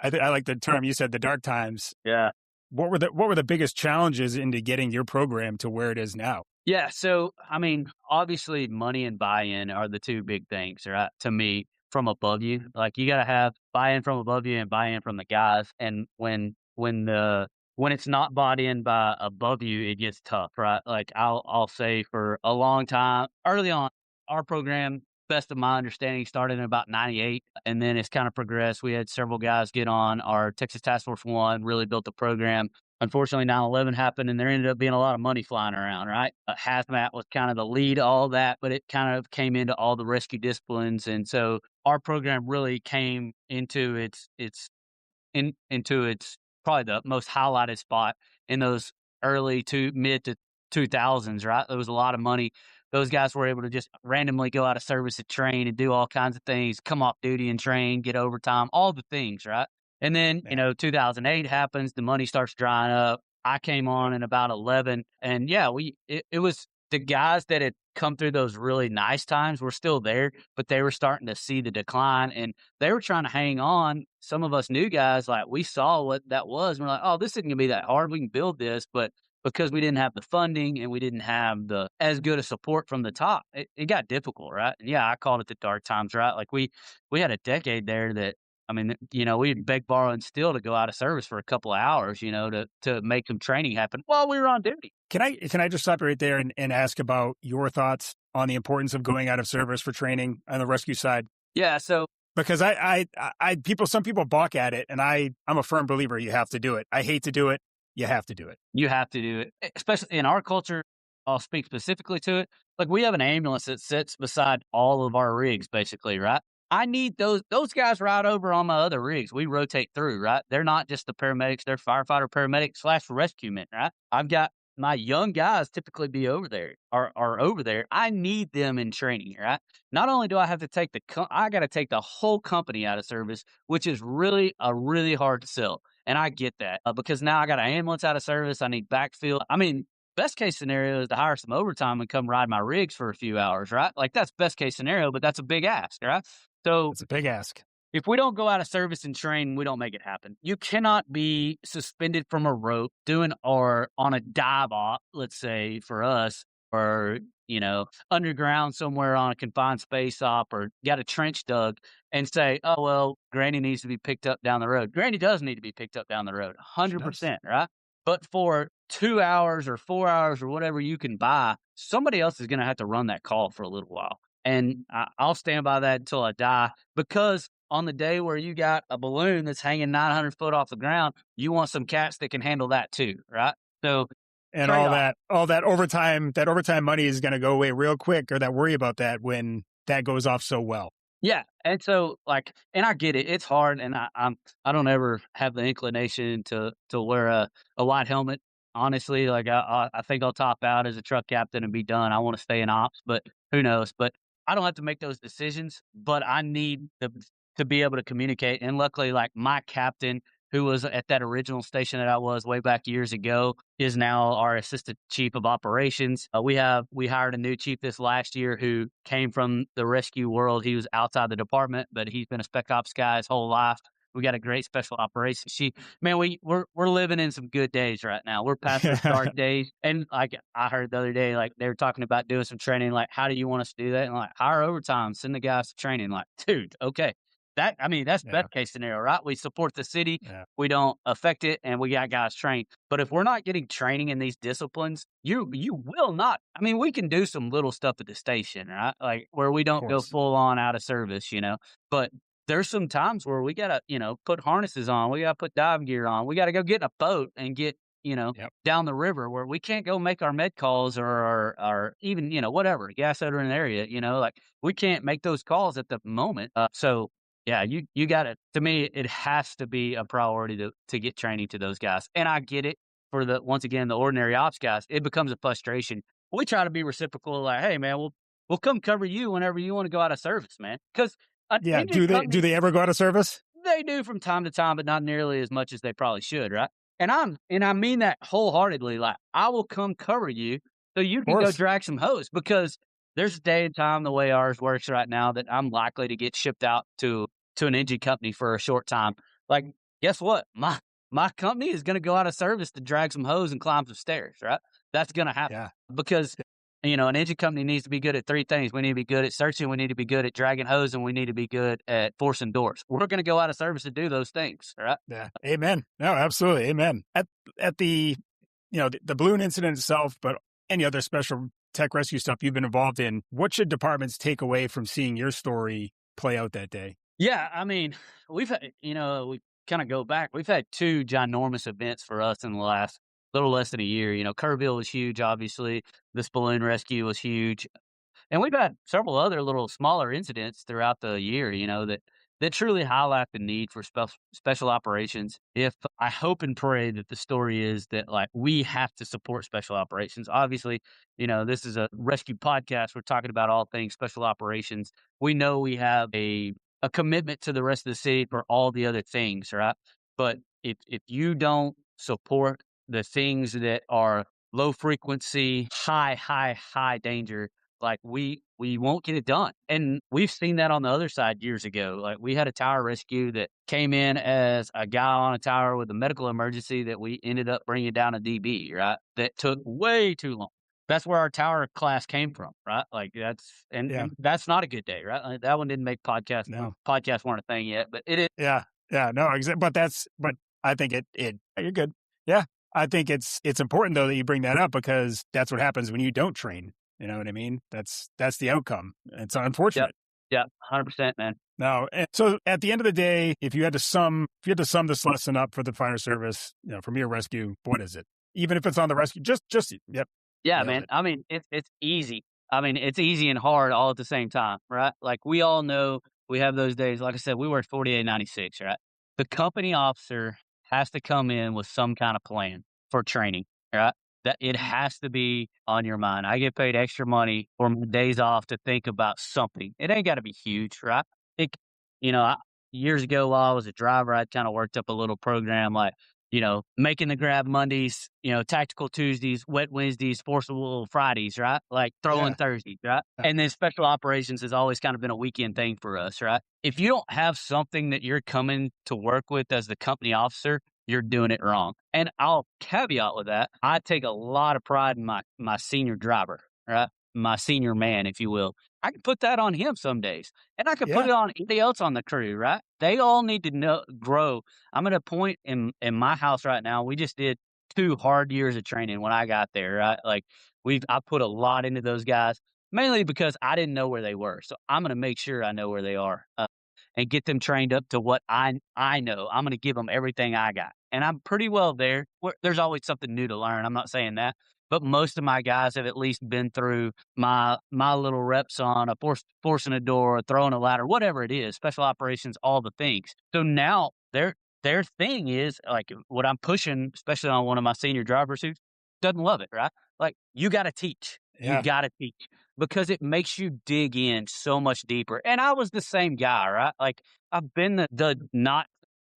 I like the term you said, the dark times. Yeah. What were the biggest challenges into getting your program to where it is now? Yeah. So, I mean, obviously money and buy-in are the two big things, right? To me, from above you, like you got to have buy-in from above you and buy-in from the guys. And when it's not bought in by above you, it gets tough, right? Like I'll say for a long time, early on, our program, best of my understanding, started in about 98, and then it's kind of progressed. We had several guys get on our Texas Task Force 1, really built the program. Unfortunately, 9/11 happened, and there ended up being a lot of money flying around, right? Hazmat was kind of the lead, all that, but it kind of came into all the rescue disciplines. And so our program really came into into its probably the most highlighted spot in those early to mid to 2000s, right? There was a lot of money. Those guys were able to just randomly go out of service and train and do all kinds of things, come off duty and train, get overtime, all the things, right? And then, 2008 happens, the money starts drying up. I came on in about 11, and yeah, it was the guys that had come through those really nice times were still there, but they were starting to see the decline and they were trying to hang on. Some of us new guys, like we saw what that was. And we're like, oh, this isn't gonna be that hard. We can build this. But because we didn't have the funding and we didn't have the as good a support from the top, it got difficult, right? And yeah, I called it the dark times, right? Like we had a decade there that I mean, we'd beg, borrow, and steal to go out of service for a couple of hours, to make some training happen while we were on duty. Can I just stop you right there and ask about your thoughts on the importance of going out of service for training on the rescue side? Yeah. So Because some people balk at it, and I'm a firm believer you have to do it. I hate to do it. You have to do it. you have to do it, especially in our culture. I'll speak specifically to it. Like we have an ambulance that sits beside all of our rigs, basically, right? I need those guys right over on my other rigs. We rotate through, right? They're not just the paramedics; they're firefighter, paramedic / rescue men, right? I've got my young guys typically be over there, are over there. I need them in training, right? Not only do I have to take I got to take the whole company out of service, which is really hard to sell. And I get that because now I got an ambulance out of service. I need backfill. I mean, best case scenario is to hire some overtime and come ride my rigs for a few hours, right? Like that's best case scenario, but that's a big ask, right? So It's a big ask. if we don't go out of service and train, we don't make it happen. You cannot be suspended from a rope doing or on a dive off, let's say for us, or underground somewhere on a confined space op, or got a trench dug and say, "Oh well, Granny needs to be picked up down the road." Granny does need to be picked up down the road, She does. 100%, right? But for 2 hours or 4 hours or whatever you can buy, somebody else is going to have to run that call for a little while, and I'll stand by that until I die because on the day where you got a balloon that's hanging 900 foot off the ground, you want some cats that can handle that too, right? So, And all that overtime money is going to go away real quick, or that worry about that when that goes off so well. yeah. And so and I get it. It's hard. And I don't ever have the inclination to wear a white helmet. Honestly, I think I'll top out as a truck captain and be done. I want to stay in ops, but who knows? But I don't have to make those decisions, but I need to be able to communicate. And luckily, like my captain, who was at that original station that I was way back years ago, is now our assistant chief of operations. We hired a new chief this last year who came from the rescue world. He was outside the department, but he's been a spec ops guy his whole life. We got a great special operations. We're living in some good days right now. We're past those dark days. And like I heard the other day, like they were talking about doing some training. Like, how do you want us to do that? And like, hire overtime, send the guys to training. Like, dude, okay. That's best case scenario, right? We support the city, we don't affect it, and we got guys trained. But if we're not getting training in these disciplines, you will not. I mean, we can do some little stuff at the station, right? Like where we don't go full on out of service, But there's some times where we gotta, put harnesses on, we gotta put dive gear on, we gotta go get in a boat and get down the river where we can't go make our med calls or even, whatever, gas out in an area, like we can't make those calls at the moment. So yeah, you got it. To me, it has to be a priority to get training to those guys. And I get it for once again, the ordinary ops guys, it becomes a frustration. We try to be reciprocal, like, hey man, we'll come cover you whenever you want to go out of service, man. Because do they ever go out of service? They do from time to time, but not nearly as much as they probably should, right? And I mean that wholeheartedly. Like, I will come cover you so you can go drag some hose, because there's a day and time the way ours works right now that I'm likely to get shipped out to an engine company for a short time. Like, guess what? My company is going to go out of service to drag some hose and climb some stairs, right? That's going to happen because an engine company needs to be good at three things. We need to be good at searching, we need to be good at dragging hose, and we need to be good at forcing doors. We're going to go out of service to do those things, right? Yeah. Amen. No, absolutely. Amen. At the the balloon incident itself, but any other special tech rescue stuff you've been involved in, what should departments take away from seeing your story play out that day? Yeah, I mean, we've had, we kind of go back. We've had two ginormous events for us in the last little less than a year. Kerrville was huge, obviously. This balloon rescue was huge. And we've had several other little smaller incidents throughout the year, that truly highlight the need for special operations. If I hope and pray that the story is that, like, we have to support special operations. Obviously, this is a rescue podcast. We're talking about all things special operations. We know we have a commitment to the rest of the city for all the other things, right? But if you don't support the things that are low frequency, high danger, like we won't get it done. And we've seen that on the other side years ago. Like, we had a tower rescue that came in as a guy on a tower with a medical emergency that we ended up bringing down a DB, right? That took way too long. that's where our tower class came from, right? Like Yeah. and that's not a good day, right? Like, that one didn't make No. podcasts weren't a thing yet, but it is. Yeah. Yeah. No, exactly. But I think you're good. Yeah. I think it's important though that you bring that up because that's what happens when you don't train. You know what I mean? That's the outcome. It's Yep. unfortunate. Yep. 100%, man. No. And so at the end of the day, if you had to sum this lesson up for the fire service, from your rescue, what is it? Even if it's on the rescue, yep, Yeah, nailed man. it. I mean, it's easy. I mean, it's easy and hard all at the same time, right? Like we all know we have those days. Like I said, we work 48.96, right? The company officer has to come in with some kind of plan for training, right? That it has to be on your mind. I get paid extra money for my days off to think about something. It ain't got to be huge, right? It, you know, I, years ago while I was a driver, I'd kind of worked up a little program like making the grab Mondays, tactical Tuesdays, wet Wednesdays, forcible Fridays, right? Like throwing Yeah. Thursdays, right? And then special operations has always kind of been a weekend thing for us, right? If you don't have something that you're coming to work with as the company officer, you're doing it wrong. And I'll caveat with that. I take a lot of pride in my senior driver, right? My senior man, if you will. I can put that on him some days. And I could put Yeah. it on anybody else on the crew, right? They all need to grow. I'm at a point in my house right now. We just did 2 hard years of training when I got there, right? Like I put a lot into those guys, mainly because I didn't know where they were. So I'm gonna make sure I know where they are, and get them trained up to what I know. I'm gonna give them everything I got. And I'm pretty well there. There's always something new to learn. I'm not saying that. But most of my guys have at least been through my little reps on forcing a door, throwing a ladder, whatever it is, special operations, all the things. So now their thing is like what I'm pushing, especially on one of my senior drivers who doesn't love it, right? Like you got to teach, you Yeah. got to teach because it makes you dig in so much deeper. And I was the same guy, right? Like I've been the not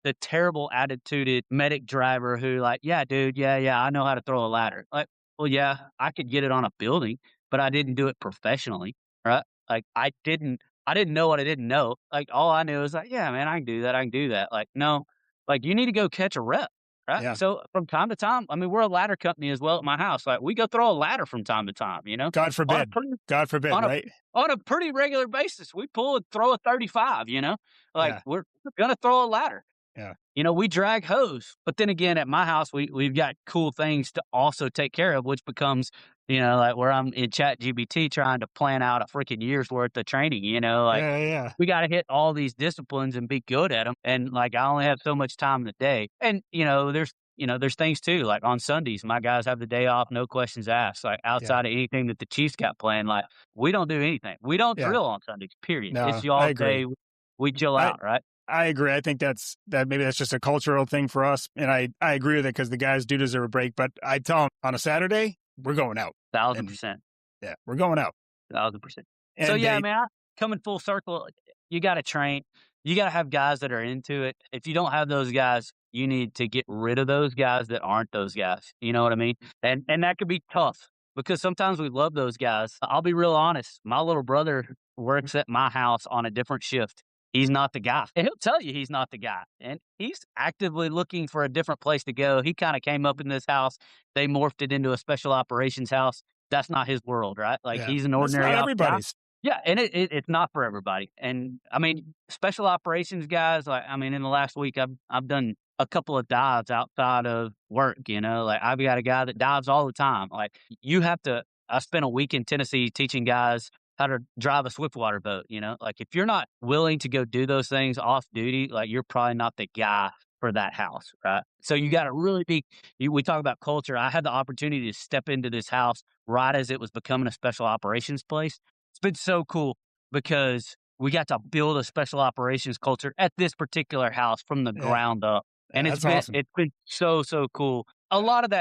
the terrible attituded medic driver who like, yeah, dude, yeah, I know how to throw a ladder. Like, well, yeah, I could get it on a building, but I didn't do it professionally, right? Like I didn't know what I didn't know. Like all I knew was like, yeah, man, I can do that. I can do that. Like, no, like you need to go catch a rep. Right. Yeah. So from time to time, I mean, we're a ladder company as well at my house. Like we go throw a ladder from time to time, God on a forbid. pretty God forbid, on a right? on a pretty regular basis. We pull and throw a 35, like Yeah. we're gonna throw a ladder. Yeah. We drag hose, but then again, at my house, we've got cool things to also take care of, which becomes, like where I'm in Chat GBT trying to plan out a freaking year's worth of training. Like Yeah. Yeah. we got to hit all these disciplines and be good at them. And like I only have so much time in the day, and there's things too. Like on Sundays, my guys have the day off, no questions asked. Like Yeah. outside of anything that the Chiefs got planned, like we don't do anything. We don't Yeah. drill on Sundays. Period. It's No, I y'all's agree. day. We chill I out, right? I agree. I think maybe that's just a cultural thing for us, and I agree with it because the guys do deserve a break. But I tell them on a Saturday we're going out, Thousand and percent. yeah, we're going out, 1,000%. So, and yeah, they man, coming full circle, you gotta train. You gotta have guys that are into it. If you don't have those guys, you need to get rid of those guys that aren't those guys. You know what I mean? And that could be tough because sometimes we love those guys. I'll be real honest. My little brother works at my house on a different shift. He's not the guy. And he'll tell you he's not the guy. And he's actively looking for a different place to go. He kind of came up in this house. They morphed it into a special operations house. That's not his world, right? Like yeah, he's an that's not ordinary ops guy. everybody's. Yeah, and it's not for everybody. And I mean, special operations guys, like I mean, in the last week I've done a couple of dives outside of work, like I've got a guy that dives all the time. Like you have to I spent a week in Tennessee teaching guys how to drive a swiftwater boat, Like if you're not willing to go do those things off duty, like you're probably not the guy for that house, right? So you got to really be we talk about culture. I had the opportunity to step into this house right as it was becoming a special operations place. It's been so cool because we got to build a special operations culture at this particular house from the Yeah, ground up. yeah, And that's awesome. it's been so cool. A lot of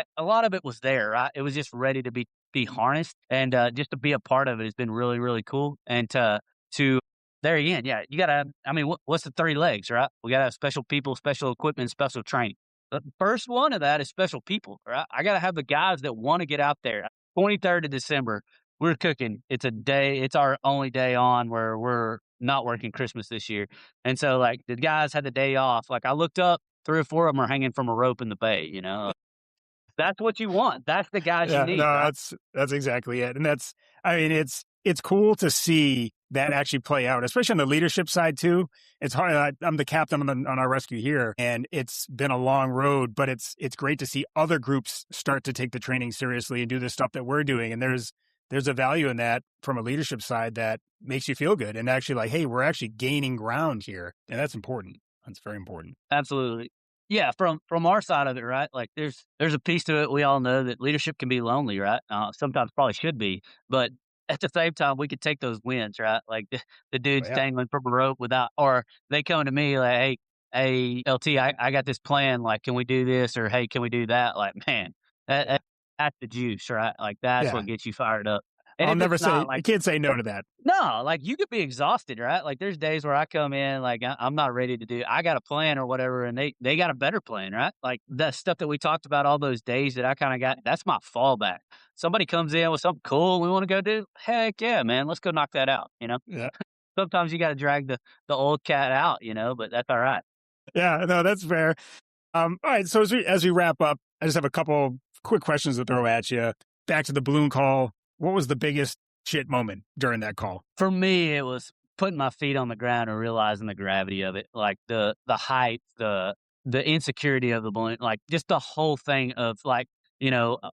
it was there, right? It was just ready to be harnessed and just to be a part of it has been really, really cool. And to there again, yeah, you gotta I mean, what's the 3 legs, right? We gotta have special people, special equipment, special training. The first one of that is special people, right? I gotta have the guys that want to get out there. 23rd of December, we're cooking. It's our only day on where we're not working Christmas this year. And so like the guys had the day off. Like I looked up, 3 or 4 of them are hanging from a rope in the bay, That's what you want. That's the guys you Yeah, need, no, right? that's exactly it. And I mean, it's cool to see that actually play out, especially on the leadership side too. It's hard. I'm the captain on our rescue here, and it's been a long road, but it's great to see other groups start to take the training seriously and do the stuff that we're doing. And there's a value in that from a leadership side that makes you feel good and actually like, hey, we're actually gaining ground here, and that's important. That's very important. Absolutely. Yeah, from our side of it, right? Like there's a piece to it. We all know that leadership can be lonely, right? Sometimes probably should be, but at the same time, we could take those wins, right? Like the Oh, dude's yeah, dangling from a rope without, or they come to me like, hey, LT, I got this plan. Like, can we do this? Or hey, can we do that? Like, man, yeah, that's the juice, right? Like that's what yeah. gets you fired up. And I'll if never it's not say like you can't say no to that. no, like, you could be exhausted, right? Like, there's days where I come in, like, I'm not ready to do I got a plan or whatever, and they got a better plan, right? Like, the stuff that we talked about all those days that I kinda got that's my fallback. Somebody comes in with something cool we wanna go do, heck yeah, man, let's go knock that out, you know? Yeah. Sometimes you gotta drag the old cat out, but that's alright. Yeah, no, that's fair. All right, so as we wrap up, I just have a couple quick questions to throw at you. Back to the balloon call. What was the biggest shit moment during that call? For me, it was putting my feet on the ground and realizing the gravity of it, like the height, the insecurity of the balloon, like just the whole thing of like,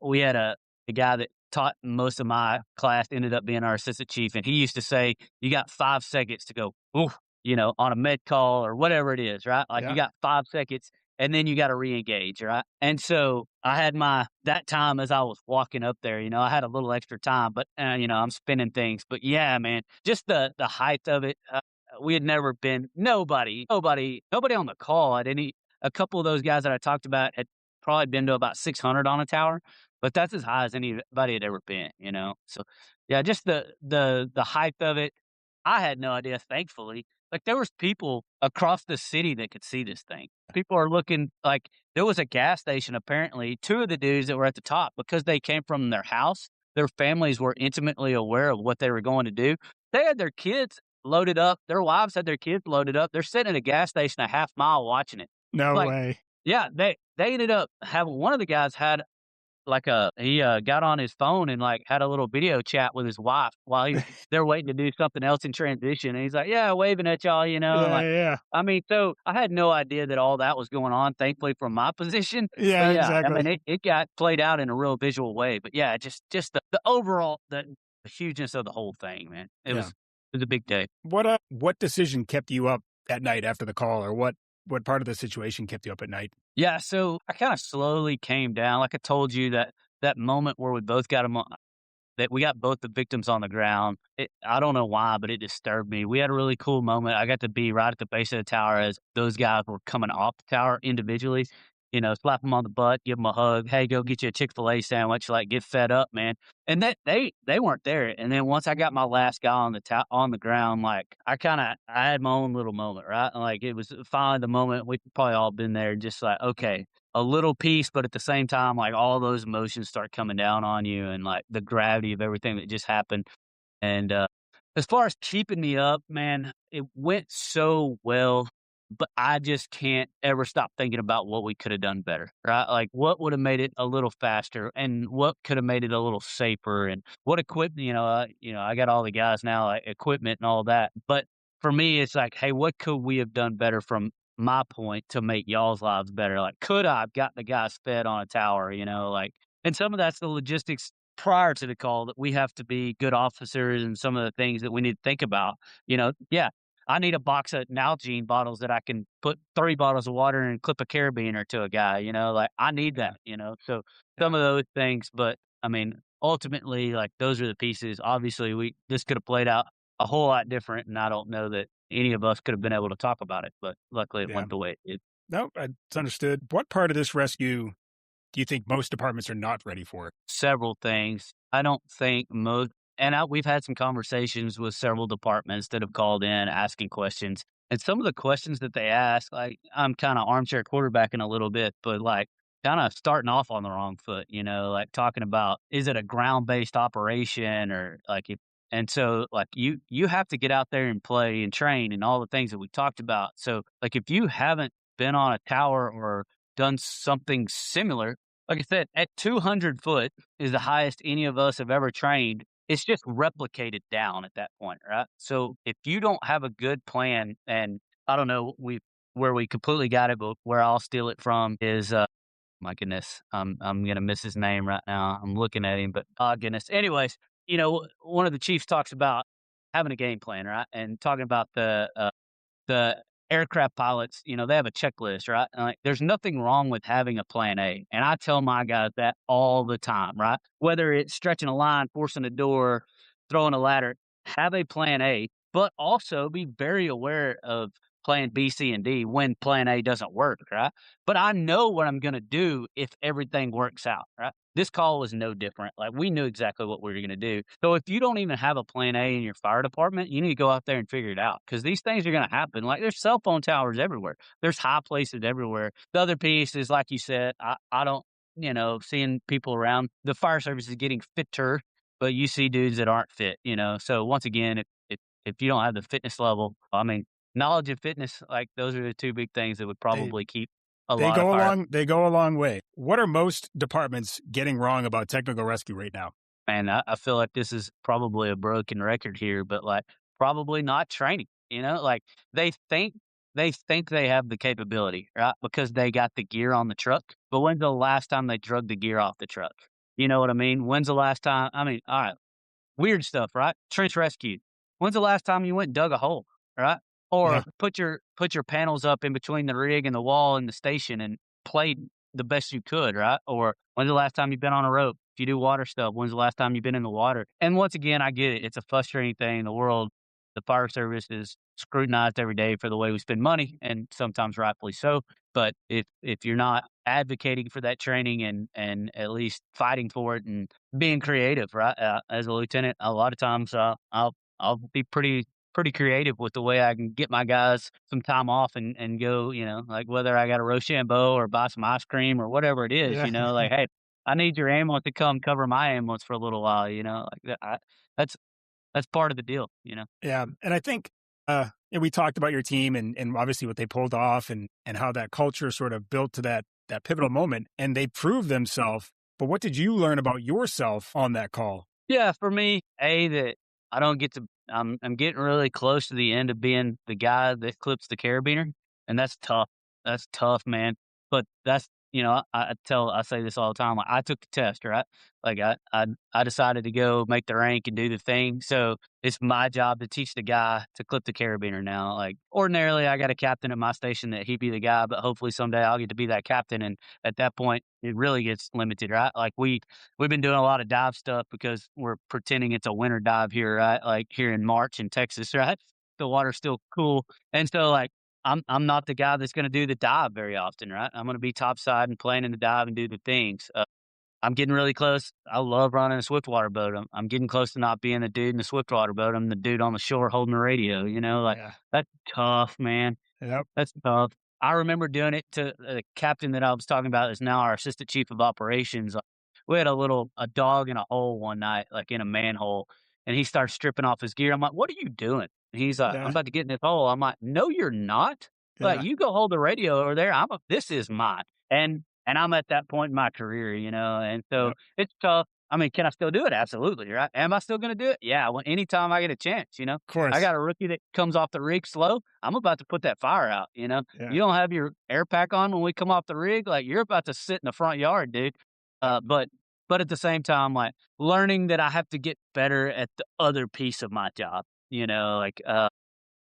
we had a guy that taught most of my class ended up being our assistant chief, and he used to say, "You got 5 seconds to go, oof," on a med call or whatever it is, right? Like you Yeah, got 5 seconds, and then you got to re-engage, right? And so I had that time as I was walking up there, I had a little extra time, but I'm spinning things. But yeah, man, just the height of it. We had never been nobody on the call had any. A couple of those guys that I talked about had probably been to about 600 on a tower, but that's as high as anybody had ever been. So yeah, just the height of it. I had no idea. Thankfully, like there was people across the city that could see this thing. People are looking like there was a gas station, apparently, 2 of the dudes that were at the top, because they came from their house, their families were intimately aware of what they were going to do. They had their kids loaded up, their wives had their kids loaded up, they're sitting at a gas station a half mile watching it. no Like, way. yeah, they ended up having one of the guys had like got on his phone and, like, had a little video chat with his wife while they're waiting to do something else in transition, and he's like, "Yeah, waving at y'all," and, Yeah, like, yeah, I mean, so I had no idea that all that was going on, thankfully, from my position, but, yeah, yeah, I mean, exactly. it got played out in a real visual way, but, yeah, just the overall the hugeness of the whole thing, man. Yeah. It was a big day. What decision kept you up at night after the call, or what part of the situation kept you up at night? Yeah, so I kinda slowly came down, like I told you, that moment where we both got 'em that we got both the victims on the ground. I don't know why, but it disturbed me. We had a really cool moment. I got to be right at the base of the tower as those guys were coming off the tower individually. Slap them on the butt, give them a hug. Hey, go get you a Chick-fil-A sandwich. Like, get fed up, man. And that they weren't there. And then once I got my last guy on the ground, like I had my own little moment, right? Like it was finally the moment we probably all been there. Just like, okay, a little peace, but at the same time, like all those emotions start coming down on you, and like the gravity of everything that just happened. And as far as keeping me up, man, it went so well, but I just can't ever stop thinking about what we could have done better, right? Like what would have made it a little faster, and what could have made it a little safer, and what equipment. I got all the guys now, like equipment and all that. But for me, it's like, hey, what could we have done better from my point to make y'all's lives better? Like, could I have got the guys fed on a tower? Like, and some of that's the logistics prior to the call that we have to be good officers, and some of the things that we need to think about. Yeah, I need a box of Nalgene bottles that I can put 3 bottles of water in and clip a carabiner to a guy. Like I need Yeah, that. So yeah, some of those things, but I mean, ultimately, like those are the pieces. Obviously, this could have played out a whole lot different, and I don't know that any of us could have been able to talk about it, but luckily it yeah. went the way it did. No, it's understood. What part of this rescue do you think most departments are not ready for? Several things. I don't think most, and we've had some conversations with several departments that have called in asking questions. And some of the questions that they ask, like I'm kind of armchair quarterbacking a little bit, but like kind of starting off on the wrong foot, like talking about, is it a ground based operation, or like if, and so like you have to get out there and play and train and all the things that we talked about. So like if you haven't been on a tower or done something similar, Like I said, at 200 foot is the highest any of us have ever trained. It's just replicated down at that point, right? So if you don't have a good plan, and I don't know, where we completely got it, but where I'll steal it from is my goodness, I'm gonna miss his name right now. I'm looking at him, but oh goodness. Anyways, one of the chiefs talks about having a game plan, right? And talking about the aircraft pilots, they have a checklist, right? And, like, there's nothing wrong with having a plan A. And I tell my guys that all the time, right? Whether it's stretching a line, forcing a door, throwing a ladder, have a plan A, but also be very aware of plan B, C, and D when plan A doesn't work, right? But I know what I'm going to do if everything works out, right? This call was no different. Like, we knew exactly what we were going to do. So if you don't even have a plan A in your fire department, you need to go out there and figure it out, because these things are going to happen. Like, there's cell phone towers everywhere. There's high places everywhere. The other piece is, like you said, I don't, seeing people around, the fire service is getting fitter, but you see dudes that aren't fit. So once again, if you don't have the fitness level, I mean, knowledge and fitness, like, those are the two big things that would They probably keep a they lot of go fire. along they go a long way. What are most departments getting wrong about technical rescue right now? Man, I feel like this is probably a broken record here, but, like, probably not training, like, they think they have the capability, right? Because they got the gear on the truck, but when's the last time they drug the gear off the truck? You know what I mean? When's the last time, I mean, alright, weird stuff, right? Trench rescue. When's the last time you went and dug a hole, right? Yeah, Or put your panels up in between the rig and the wall in the station and played the best you could, right? Or when's the last time you've been on a rope? If you do water stuff, when's the last time you've been in the water? And once again, I get it. It's a frustrating thing in the world. The fire service is scrutinized every day for the way we spend money, and sometimes rightfully so. But if you're not advocating for that training and at least fighting for it and being creative, right? As a lieutenant, a lot of times I'll be pretty creative with the way I can get my guys some time off and go, like, whether I got a Rochambeau or buy some ice cream or whatever it is, yeah, like, hey, I need your ambulance to come cover my ambulance for a little while, like that. That's that's part of the deal. yeah. And I think we talked about your team and obviously what they pulled off and how that culture sort of built to that pivotal moment, and they proved themselves. But what did you learn about yourself on that call? Yeah, for me, that I don't get to. I'm getting really close to the end of being the guy that clips the carabiner, and that's tough. That's tough, man. But that's I say this all the time. Like, I took the test, right? Like, I decided to go make the rank and do the thing. So it's my job to teach the guy to clip the carabiner now. Like, ordinarily, I got a captain at my station that he'd be the guy, but hopefully someday I'll get to be that captain. And at that point, it really gets limited, right? Like, we've been doing a lot of dive stuff because we're pretending it's a winter dive here, right? Like, here in March in Texas, right? The water's still cool. And so, like, I'm not the guy that's gonna do the dive very often, right? I'm gonna be topside and playing in the dive and do the things. I'm getting really close. I love running a swiftwater boat. I'm getting close to not being the dude in the swiftwater boat. I'm the dude on the shore holding the radio, like, Yeah, that's tough, man. yep, That's tough. I remember doing it to the captain that I was talking about is now our assistant chief of operations. We had a dog in a hole one night, like in a manhole, and he starts stripping off his gear. I'm like, "What are you doing?" And he's like, "I'm yeah, about to get in this hole." I'm like, "No, you're not. Like, yeah, you go hold the radio over there. This is mine." And I'm at that point in my career, and so yep. it's tough. I mean, can I still do it? Absolutely, right? Am I still gonna do it? Yeah, well, anytime I get a chance. Of I course, got a rookie that comes off the rig slow. I'm about to put that fire out. yeah, You don't have your air pack on when we come off the rig, like, you're about to sit in the front yard, dude. yep, But at the same time, like, learning that I have to get better at the other piece of my job, like,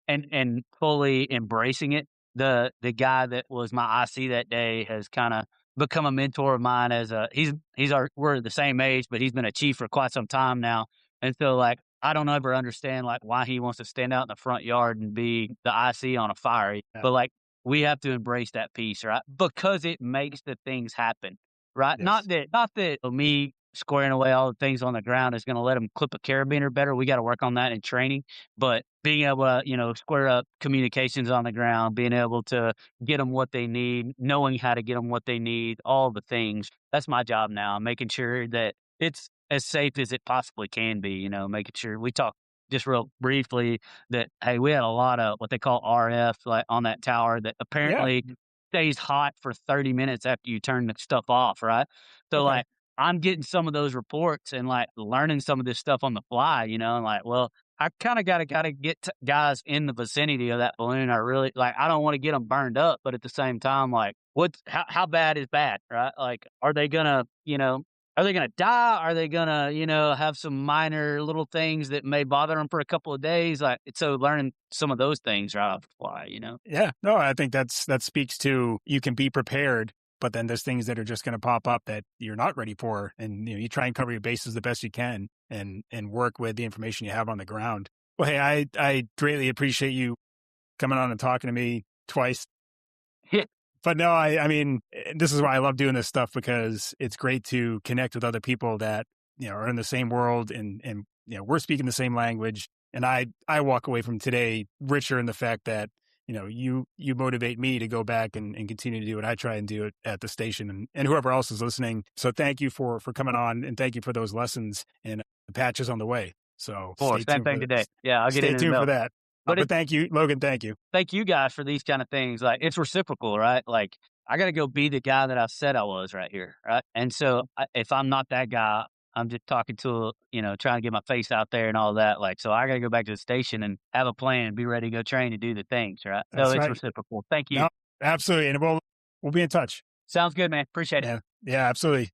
and fully embracing it. The guy that was my IC that day has kinda become a mentor of mine. As a he's our we're the same age, but he's been a chief for quite some time now, and so, like, I don't ever understand, like, why he wants to stand out in the front yard and be the IC on a fire, yeah, but, like, we have to embrace that piece, right? Because it makes the things happen, right? yes, Not that me squaring away all the things on the ground is gonna let him clip a carabiner better. We gotta work on that in training, but being able to, square up communications on the ground, being able to get them what they need, knowing how to get them what they need, all the things. That's my job now, making sure that it's as safe as it possibly can be, making sure we talk just real briefly that, hey, we had a lot of what they call RF, like, on that tower that yeah, apparently stays hot for 30 minutes after you turn the stuff off, right? So, Okay. like, I'm getting some of those reports and, like, learning some of this stuff on the fly, and, like, well, I kinda gotta get guys in the vicinity of that balloon. I really like, I don't wanna get them burned up, but at the same time, like, how bad is bad, right? Like, are they gonna die? Are they gonna, have some minor little things that may bother them for a couple of days? Like, so learning some of those things right off the fly. Yeah. No, I think that speaks to you can be prepared, but then there's things that are just going to pop up that you're not ready for, and you try and cover your bases the best you can, and work with the information you have on the ground. Well, hey, I greatly appreciate you coming on and talking to me twice. But no, I mean, this is why I love doing this stuff, because it's great to connect with other people that, are in the same world, and we're speaking the same language. And I walk away from today richer in the fact that, you motivate me to go back and continue to do what I try and do at the station, and whoever else is listening. So thank you for coming on, and thank you for those lessons, and the patch is on the way. So Of course, same thing today. Yeah, I'll get stay it in the tuned for mail. that. But But thank you, Logan. Thank you. thank you guys for these kind of things. Like, it's reciprocal, right? Like, I got to go be the guy that I said I was right here, right? And so, if I'm not that guy, I'm just talking to, trying to get my face out there and all that. Like, so I got to go back to the station and have a plan, be ready to go train and do the things, right? So That's it's right. reciprocal. Thank you. No, absolutely. And we'll be in touch. Sounds good, man. Appreciate it. Yeah. Yeah, absolutely.